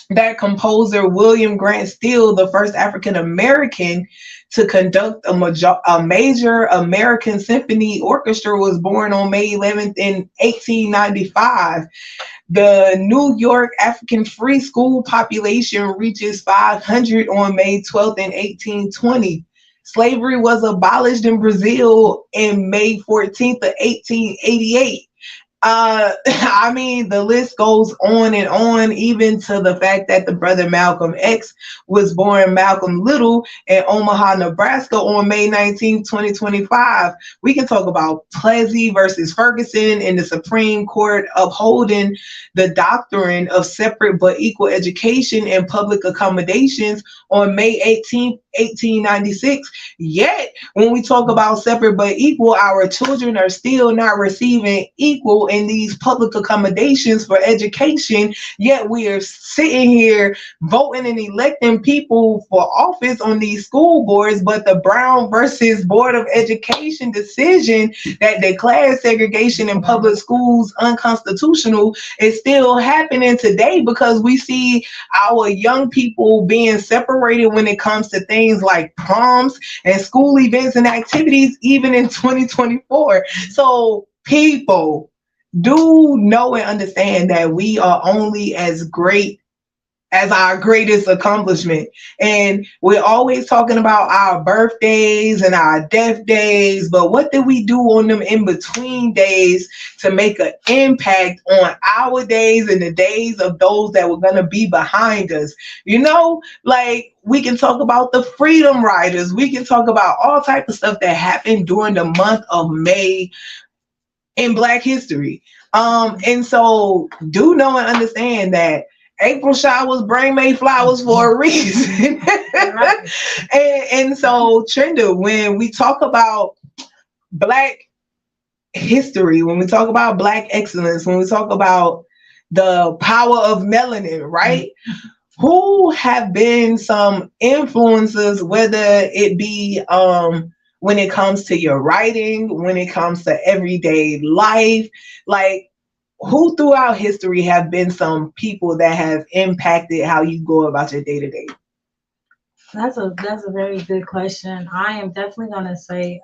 that composer William Grant Still, the first African American to conduct a major American symphony orchestra, was born on May 11th in 1895. The New York African Free School population reaches 500 on May 12th in 1820. Slavery was abolished in Brazil in May 14th of 1888. I mean, the list goes on, even to the fact that the brother Malcolm X was born Malcolm Little in Omaha, Nebraska on May 19, 2025. We can talk about Plessy versus Ferguson in the Supreme Court upholding the doctrine of separate but equal education and public accommodations on May 18, 1896. Yet, when we talk about separate but equal, our children are still not receiving equal in these public accommodations for education, yet we are sitting here voting and electing people for office on these school boards, but the Brown versus Board of Education decision that declared segregation in public schools unconstitutional is still happening today, because we see our young people being separated when it comes to things like proms and school events and activities, even in 2024. So people, do know and understand that we are only as great as our greatest accomplishment. And we're always talking about our birthdays and our death days, but what did we do on them in between days to make an impact on our days and the days of those that were going to be behind us? You know, like we can talk about the freedom riders. We can talk about all type of stuff that happened during the month of May in Black history. And so do know and understand that April showers bring May flowers for a reason. and so, Trenda, when we talk about Black history, when we talk about Black excellence, when we talk about the power of melanin, right? Who have been some influences, whether it be when it comes to your writing, when it comes to everyday life, like who throughout history have been some people that have impacted how you go about your day to day? That's a very good question. I am definitely gonna say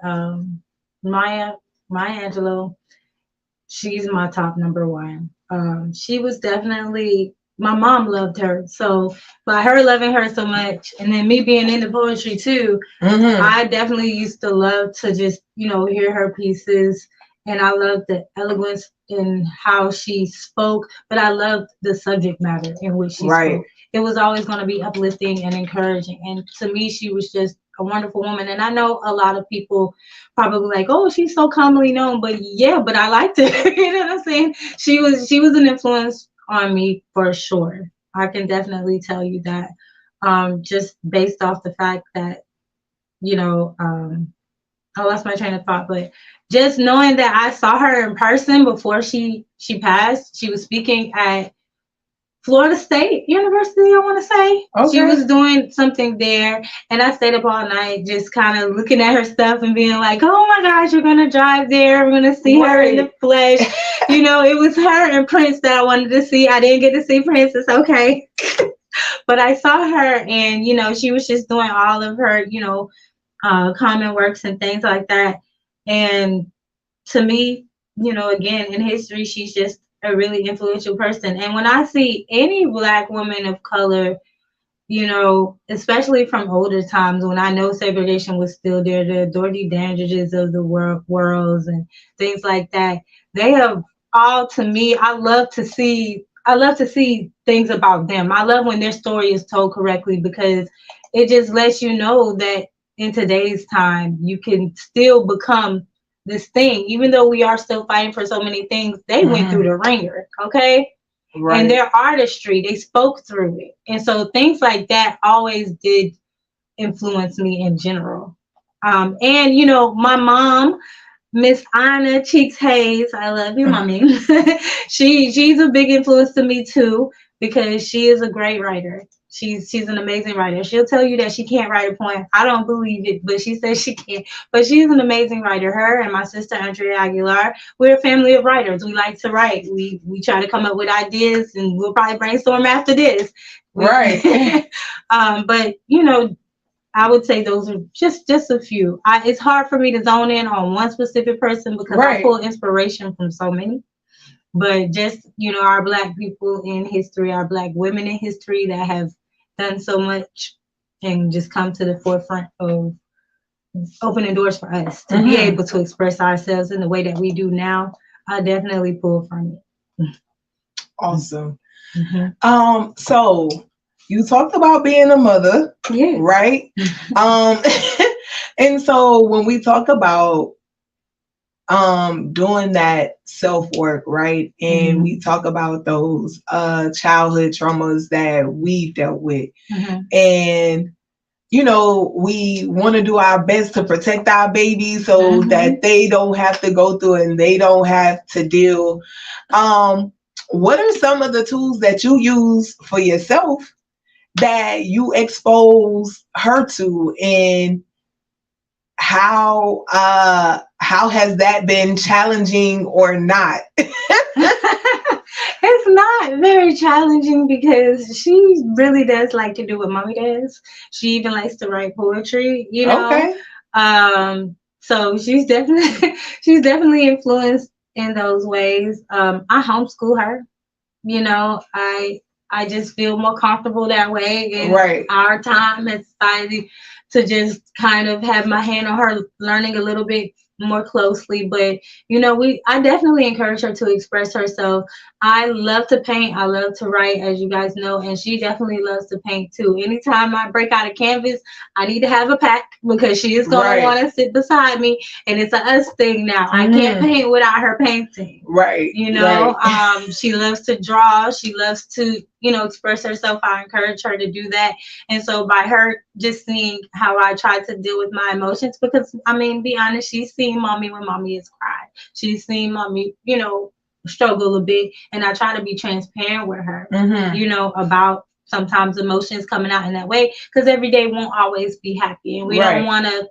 Maya Angelou. She's my top number one. She was definitely, my mom loved her. So by her loving her so much, and then me being into poetry too, I definitely used to love to just, hear her pieces. And I loved the eloquence in how she spoke, but I loved the subject matter in which she spoke. It was always going to be uplifting and encouraging. And to me, she was just a wonderful woman. And I know a lot of people probably like, oh, she's so commonly known, but yeah, but I liked her. You know what I'm saying? She was an influence on me for sure. I can definitely tell you that, just based off the fact that, I lost my train of thought, but just knowing that I saw her in person before she passed. She was speaking at Florida State University, I want to say. Okay. She was doing something there, and I stayed up all night just kind of looking at her stuff and being like, oh my gosh, we're going to drive there. We're going to see her in the flesh. It was her and Prince that I wanted to see. I didn't get to see Prince. It's okay. But I saw her, and, she was just doing all of her, common works and things like that. And to me, again, in history, she's just a really influential person. And when I see any Black woman of color, especially from older times when I know segregation was still there, the Dorothy Dandridges of the worlds and things like that, they have all, to me, I love to see things about them. I love when their story is told correctly, because it just lets you know that in today's time, you can still become this thing, even though we are still fighting for so many things. They went through the ringer, okay? Right. And their artistry, they spoke through it. And so things like that always did influence me in general. And, my mom, Miss Anna Cheeks Hayes, I love you, mommy. She's a big influence to me too, because she is a great writer. She's an amazing writer. She'll tell you that she can't write a poem. I don't believe it, but she says she can. But she's an amazing writer. Her and my sister Andrea Aguilar, we're a family of writers. We like to write. We try to come up with ideas, and we'll probably brainstorm after this. Right. But I would say those are just a few. It's hard for me to zone in on one specific person, because I pull inspiration from so many. But just, our Black people in history, our Black women in history that have done so much and just come to the forefront of opening doors for us to be able to express ourselves in the way that we do now, I definitely pull from it. Awesome. So you talked about being a mother, right? And so when we talk about doing that self-work, right, and we talk about those childhood traumas that we've dealt with, and we want to do our best to protect our babies so Mhm. that they don't have to go through it and they don't have to deal. Um, what are some of the tools that you use for yourself that you expose her to, and how has that been challenging or not? It's not very challenging because she really does like to do what mommy does. She even likes to write poetry, you know. Okay. So she's definitely she's definitely influenced in those ways. I homeschool her, you know. I just feel more comfortable that way in Right. our time as society to just kind of have my hand on her learning a little bit more closely. But you know, we I definitely encourage her to express herself. I love to paint, I love to write, as you guys know, and she definitely loves to paint too. Anytime I break out a canvas, I need to have a pack because she is gonna Right. want to sit beside me, and it's a us thing now. I can't Hmm. paint without her painting. Right. You know, Right. she loves to draw. She loves to, you know, express herself. I encourage her to do that. And so by her just seeing how I try to deal with my emotions, because I mean, be honest, she's seen mommy when mommy has cried. She's seen mommy, you know, struggle a bit. And I try to be transparent with her, Hmm. you know, about sometimes emotions coming out in that way. Because every day won't always be happy. And we don't Right. want to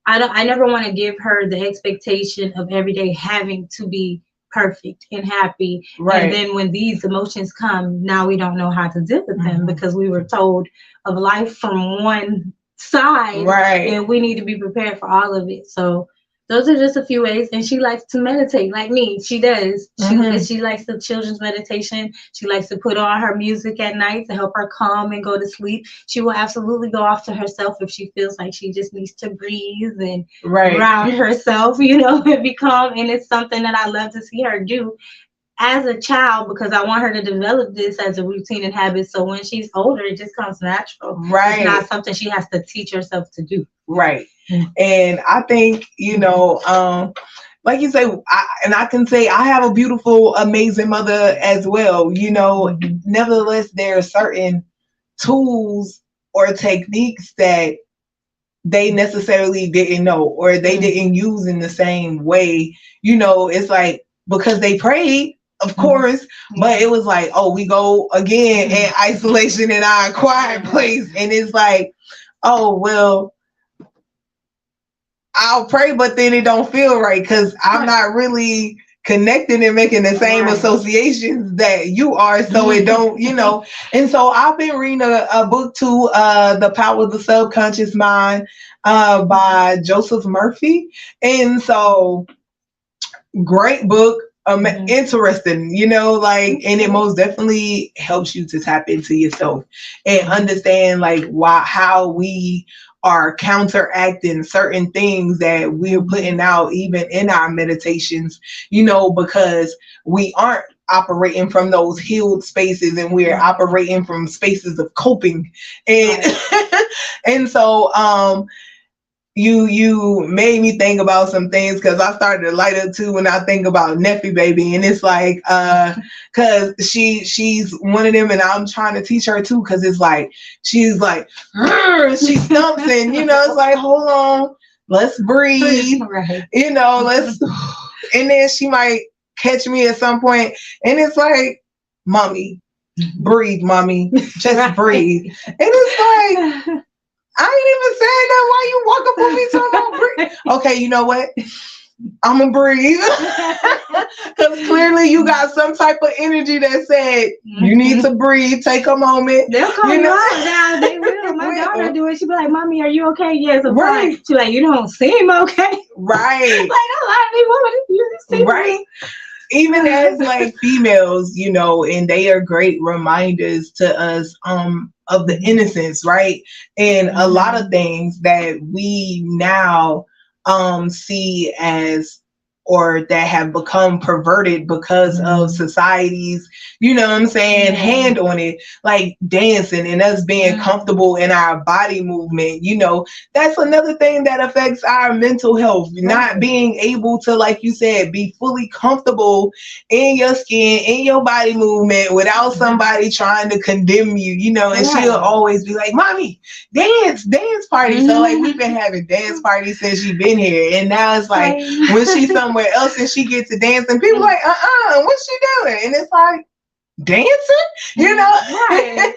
I never want to give her the expectation of every day having to be perfect and happy. And Right. then when these emotions come, now we don't know how to deal with them Hmm. because we were told of life from one side Right. and we need to be prepared for all of it. So those are just a few ways. And she likes to meditate like me. She does. Hmm. She likes the children's meditation. She likes to put on her music at night to help her calm and go to sleep. She will absolutely go off to herself if she feels like she just needs to breathe and Right. ground herself, you know, and be calm. And it's something that I love to see her do as a child because I want her to develop this as a routine and habit. So when she's older, it just comes natural. It's Right. not something she has to teach herself to do. Right. And I think, like you say, and I can say I have a beautiful, amazing mother as well. Mhm. Nevertheless, there are certain tools or techniques that they necessarily didn't know or they Mhm. didn't use in the same way. It's like because they prayed, of Mhm. course, but Yeah. it was like, oh, we go again in isolation in our quiet place. And it's like, oh, well, I'll pray, but then it don't feel right because I'm Right. not really connecting and making the same Right. associations that you are. So it don't. And so I've been reading a book too, The Power of the Subconscious Mind, by Joseph Murphy. And so great book. Mhm. Interesting, and it Okay. most definitely helps you to tap into yourself and Mhm. understand like how we are counteracting certain things that we're Mhm. putting out even in our meditations, because we aren't operating from those healed spaces and we're Right. operating from spaces of coping. And Right. and so you made me think about some things because I started to light up too when I think about Nephew Baby, and it's like because she's one of them and I'm trying to teach her too because it's like she's like she stumps and it's like hold on, let's breathe, Right. let's and then she might catch me at some point and it's like mommy, breathe, mommy, just Right. breathe. And it's like I ain't even saying that. Why you walk up on me talking about breathe? Okay, you know what? I'm gonna breathe because clearly you got some type of energy that said you need to breathe. Take a moment. They'll call You you know, out now. They will. My daughter do it. She be like, "Mommy, are you okay?" Yes, I'm fine. right, She like, "You don't seem okay." right, Like, I lie to me, woman. You seem right. Even as like females, and they are great reminders to us of the innocence, right? And a lot of things that we now see as or that have become perverted because of society's, you know what I'm saying, hand on it, like dancing and us being comfortable in our body movement. You know, that's another thing that affects our mental health. Not being able to, like you said, be fully comfortable in your skin, in your body movement without somebody trying to condemn you, you know, and she'll always be like, mommy, dance party. So like we've been having dance parties since she's been here. And now it's like when she's somewhere else and she gets to dance and people like, what's she doing? And it's like, dancing, you know.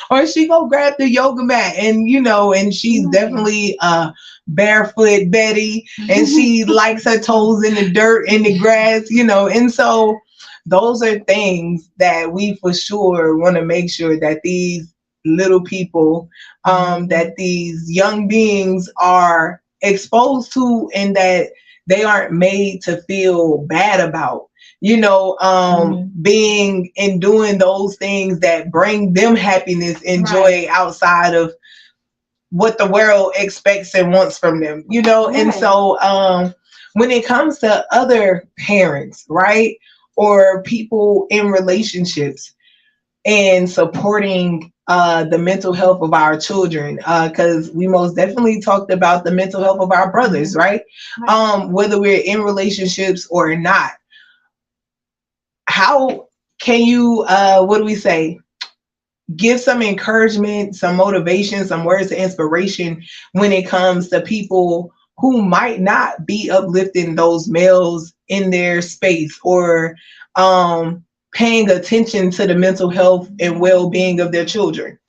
Or she go grab the yoga mat and, you know, and she's definitely barefoot Betty, and she likes her toes in the dirt, in the grass, you know. And so those are things that we for sure want to make sure that these little people, that these young beings are exposed to, and that they aren't made to feel bad about, you know, being and doing those things that bring them happiness and joy outside of what the world expects and wants from them, you know. And so when it comes to other parents, right, or people in relationships and supporting the mental health of our children, because we most definitely talked about the mental health of our brothers, right? Whether we're in relationships or not, how can you, what do we say, give some encouragement, some motivation, some words of inspiration when it comes to people who might not be uplifting those males in their space, or paying attention to the mental health and well-being of their children?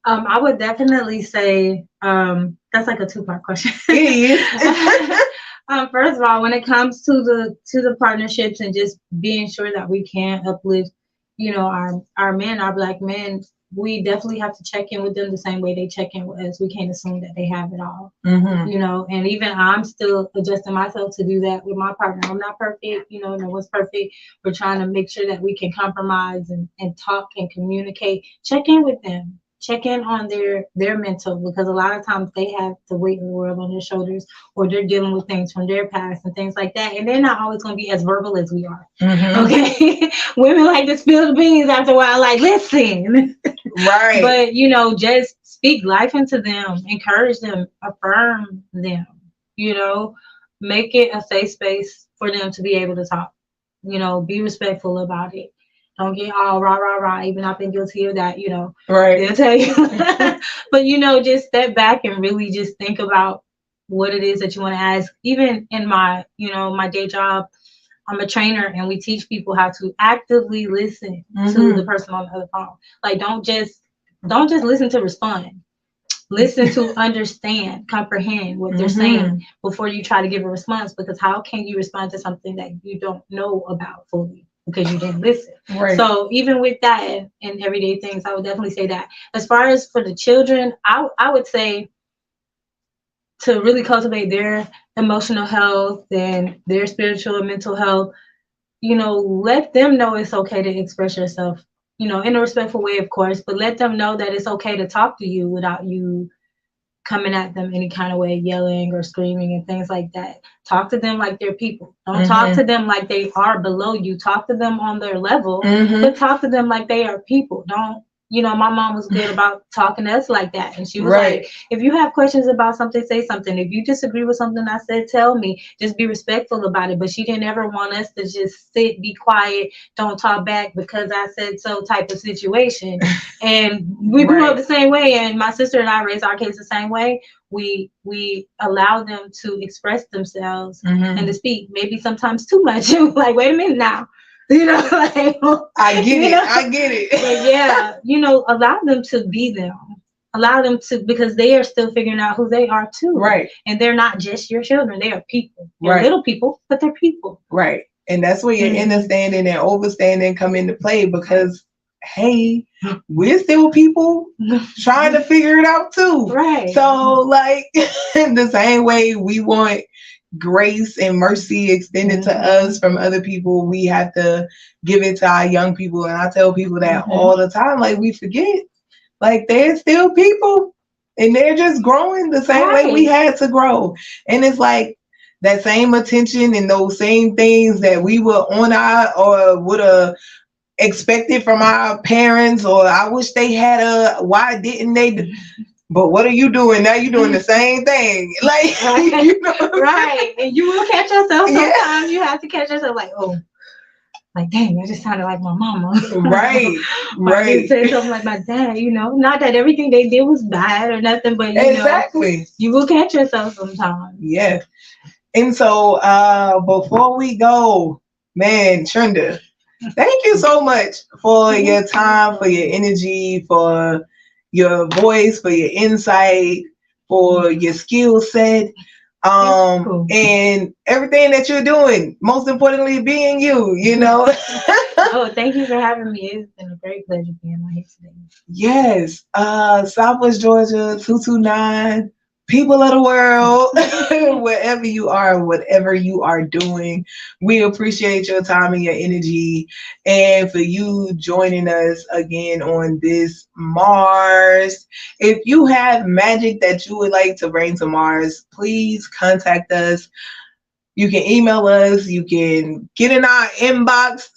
I would definitely say that's like a two-part question. It is. First of all, when it comes to the partnerships and just being sure that we can uplift, you know, our men, our Black men, we definitely have to check in with them the same way they check in with us. We can't assume that they have it all, you know. And even I'm still adjusting myself to do that with my partner. I'm not perfect, you know, no one's perfect. We're trying to make sure that we can compromise and talk and communicate. Check in with them. Check in on their mental, because a lot of times they have the weight of the world on their shoulders, or they're dealing with things from their past and things like that, and they're not always going to be as verbal as we are. Okay. Women like to spill the beans after a while, like, listen. Right. But, you know, just speak life into them, encourage them, affirm them, you know, make it a safe space for them to be able to talk, you know, be respectful about it. Don't get all rah, rah, rah. Even I've been guilty of that, you know. Right. They'll tell you. But, you know, just step back and really just think about what it is that you want to ask. Even in my, you know, my day job, I'm a trainer, and we teach people how to actively listen to the person on the other phone. Like, don't just listen to respond. Listen to understand, comprehend what they're saying before you try to give a response, because how can you respond to something that you don't know about fully? Because you didn't listen. Right. So even with that and everyday things, I would definitely say that. As far as for the children, I would say to really cultivate their emotional health and their spiritual and mental health, you know, let them know it's okay to express yourself, you know, in a respectful way, of course, but let them know that it's okay to talk to you without you coming at them any kind of way, yelling or screaming and things like that. Talk to them like they're people. Don't talk to them like they are below you. Talk to them on their level, but talk to them like they are people. Don't, you know, my mom was good about talking to us like that. And she was like, if you have questions about something, say something. If you disagree with something I said, tell me. Just be respectful about it. But she didn't ever want us to just sit, be quiet, don't talk back because I said so type of situation. And we grew up the same way. And my sister and I raised our kids the same way. We allow them to express themselves and to speak. Maybe sometimes too much. Like, wait a minute now. You know, like, I get it. But yeah, you know, allow them to be them. Allow them to, because they are still figuring out who they are too. Right. And they're not just your children. They are people. They're little people, but they're people. Right. And that's where your understanding and overstanding come into play, because, hey, we're still people trying to figure it out too. Right. So, like, in the same way we want grace and mercy extended to us from other people, we have to give it to our young people. And I tell people that all the time, like, we forget, like, they're still people and they're just growing the same way we had to grow. And it's like, that same attention and those same things that we were on our or would have expected from our parents, or I wish they had why didn't they? But what are you doing now? You're doing the same thing, like Right, you know. right. And you will catch yourself Yeah, sometimes. You have to catch yourself like, oh, like dang, I just sounded like my mama. right, Or I just right, said something like my dad, you know. Not that everything they did was bad or nothing, but you know, exactly. you will catch yourself sometimes. Yeah. And so before we go, man, Trenda, thank you so much for You're your time, for your welcome. energy, for your voice, for your insight, for your skill set, Thank you. and everything that you're doing. Most importantly, being you, you know. Oh, thank you for having me. It's been a great pleasure being on here today. Yes, Southwest Georgia 229. People of the world, wherever you are, whatever you are doing, we appreciate your time and your energy, and for you joining us again on this Mars. If you have magic that you would like to bring to Mars, please contact us. You can email us. You can get in our inbox,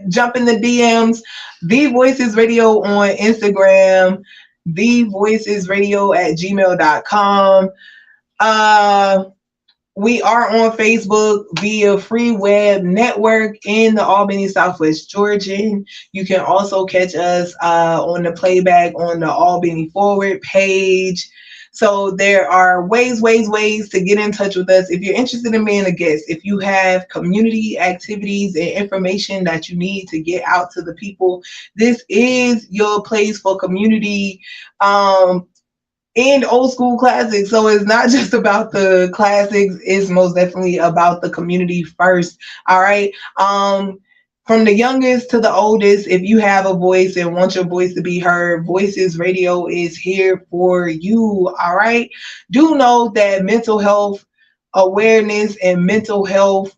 jump in the DMs. The Voices Radio on Instagram, the Voices Radio at gmail.com. Uh, we are on Facebook via FreeWeb.network in the Albany, Southwest Georgian. You can also catch us on the playback on the Albany Forward page. So there are ways to get in touch with us. If you're interested in being a guest, if you have community activities and information that you need to get out to the people, this is your place for community and old school classics. So it's not just about the classics, it's most definitely about the community first. All right. From the youngest to the oldest, if you have a voice and want your voice to be heard, Voices Radio is here for you. All right. Do know that mental health awareness and mental health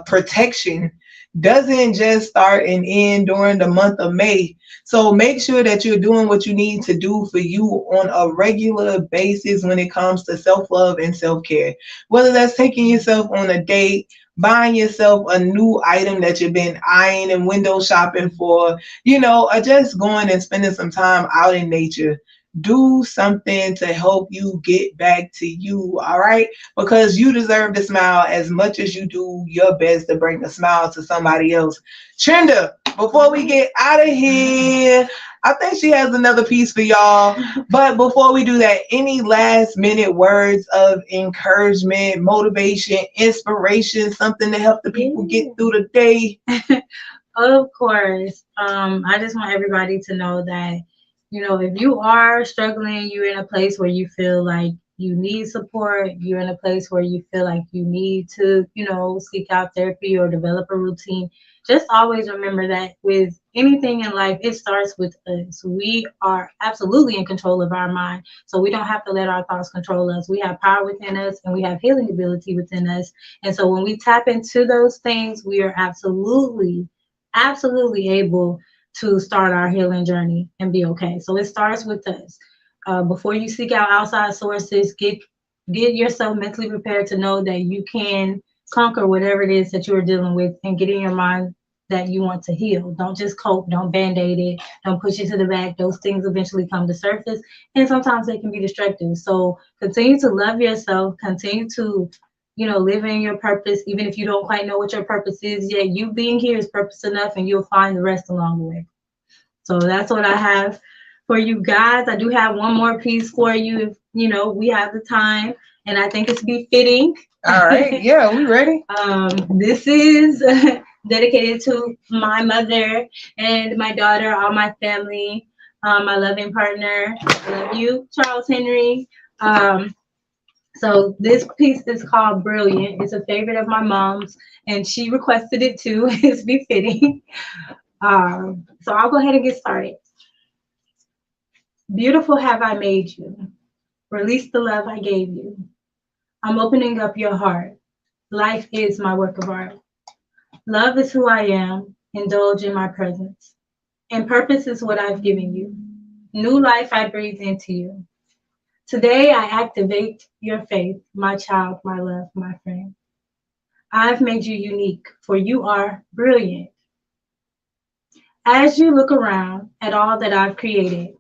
protection doesn't just start and end during the month of May. So make sure that you're doing what you need to do for you on a regular basis when it comes to self-love and self-care. Whether that's taking yourself on a date, buying yourself a new item that you've been eyeing and window shopping for, or just going and spending some time out in nature. Do something to help you get back to you, all right? Because you deserve to smile as much as you do your best to bring a smile to somebody else. Trenda, before we get out of here, I think she has another piece for y'all. But before we do that, any last minute words of encouragement, motivation, inspiration, something to help the people get through the day? Of course. I just want everybody to know that, you know, if you are struggling, you're in a place where you feel like you need support, you're in a place where you feel like you need to, you know, seek out therapy or develop a routine. Just always remember that with anything in life, it starts with us. We are absolutely in control of our mind. So we don't have to let our thoughts control us. We have power within us and we have healing ability within us. And so when we tap into those things, we are absolutely able to start our healing journey and be okay. So it starts with us. Before you seek out outside sources, get yourself mentally prepared to know that you can conquer whatever it is that you're dealing with, and get in your mind that you want to heal. Don't just cope. Don't band-aid it. Don't push it to the back. Those things eventually come to surface, and sometimes they can be destructive. So continue to love yourself. Continue to, you know, live in your purpose, even if you don't quite know what your purpose is yet. You being here is purpose enough, and you'll find the rest along the way. So that's what I have for you guys. I do have one more piece for you if, you know, we have the time, and I think it's befitting. All right. Yeah, we ready? This is dedicated to my mother and my daughter, all my family, my loving partner. I love you, Charles Henry. Um, so this piece is called Brilliant. It's a favorite of my mom's, and she requested it too. It's befitting. So I'll go ahead and get started. Beautiful have I made you. Release the love I gave you. I'm opening up your heart. Life is my work of art. Love is who I am. Indulge in my presence. And purpose is what I've given you. New life I breathe into you. Today I activate your faith, my child, my love, my friend. I've made you unique, for you are brilliant. As you look around at all that I've created,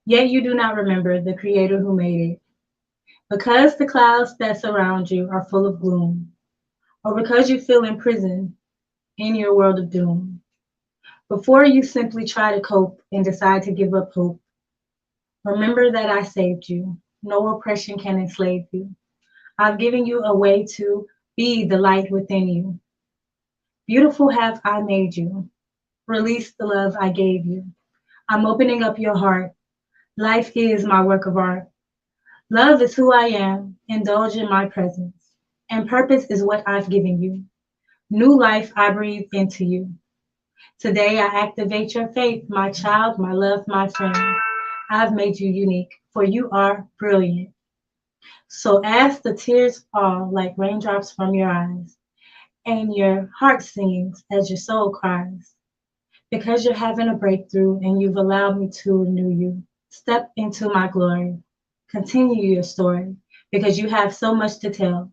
yet you do not remember the Creator who made it, because the clouds that surround you are full of gloom, or because you feel imprisoned in your world of doom. Before you simply try to cope and decide to give up hope, remember that I saved you. No oppression can enslave you. I've given you a way to be the light within you. Beautiful have I made you. Release the love I gave you. I'm opening up your heart. Life is my work of art. Love is who I am. Indulge in my presence. And purpose is what I've given you. New life I breathe into you. Today I activate your faith, my child, my love, my friend. I've made you unique, for you are brilliant. So as the tears fall like raindrops from your eyes, and your heart sings as your soul cries, because you're having a breakthrough and you've allowed me to renew you. Step into my glory. Continue your story, because you have so much to tell.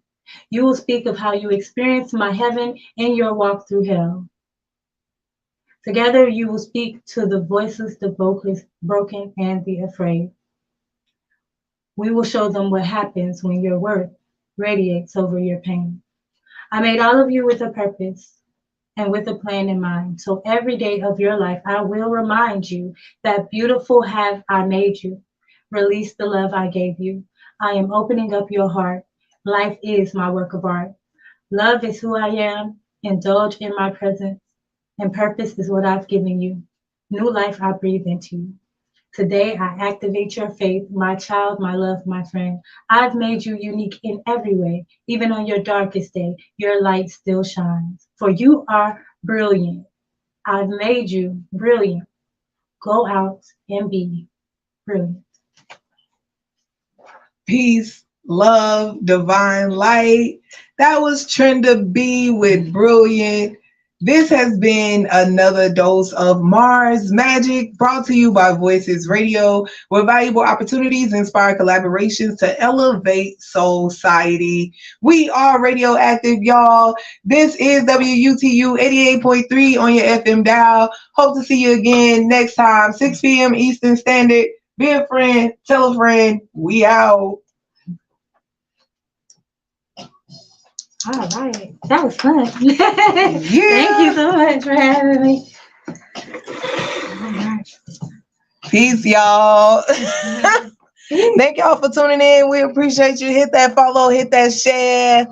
You will speak of how you experienced my heaven in your walk through hell. Together you will speak to the voices, the vocalists, broken and the afraid. We will show them what happens when your worth radiates over your pain. I made all of you with a purpose and with a plan in mind. So every day of your life, I will remind you that beautiful have I made you. Release the love I gave you. I am opening up your heart. Life is my work of art. Love is who I am. Indulge in my presence. And purpose is what I've given you. New life I breathe into you. Today I activate your faith, my child, my love, my friend. I've made you unique in every way. Even on your darkest day, your light still shines. For you are brilliant. I've made you brilliant. Go out and be brilliant. Peace, love, divine light. That was Trenda B with Brilliant. This has been another dose of Mars Magic brought to you by Voices Radio, where valuable opportunities inspire collaborations to elevate society. We are radioactive, y'all. This is WUTU 88.3 on your FM dial. Hope to see you again next time, 6 p.m. Eastern Standard. Be a friend, tell a friend. We out. All right. That was fun. Thank you so much for having me. All right. Peace, y'all. Thank y'all for tuning in. We appreciate you. Hit that follow, hit that share.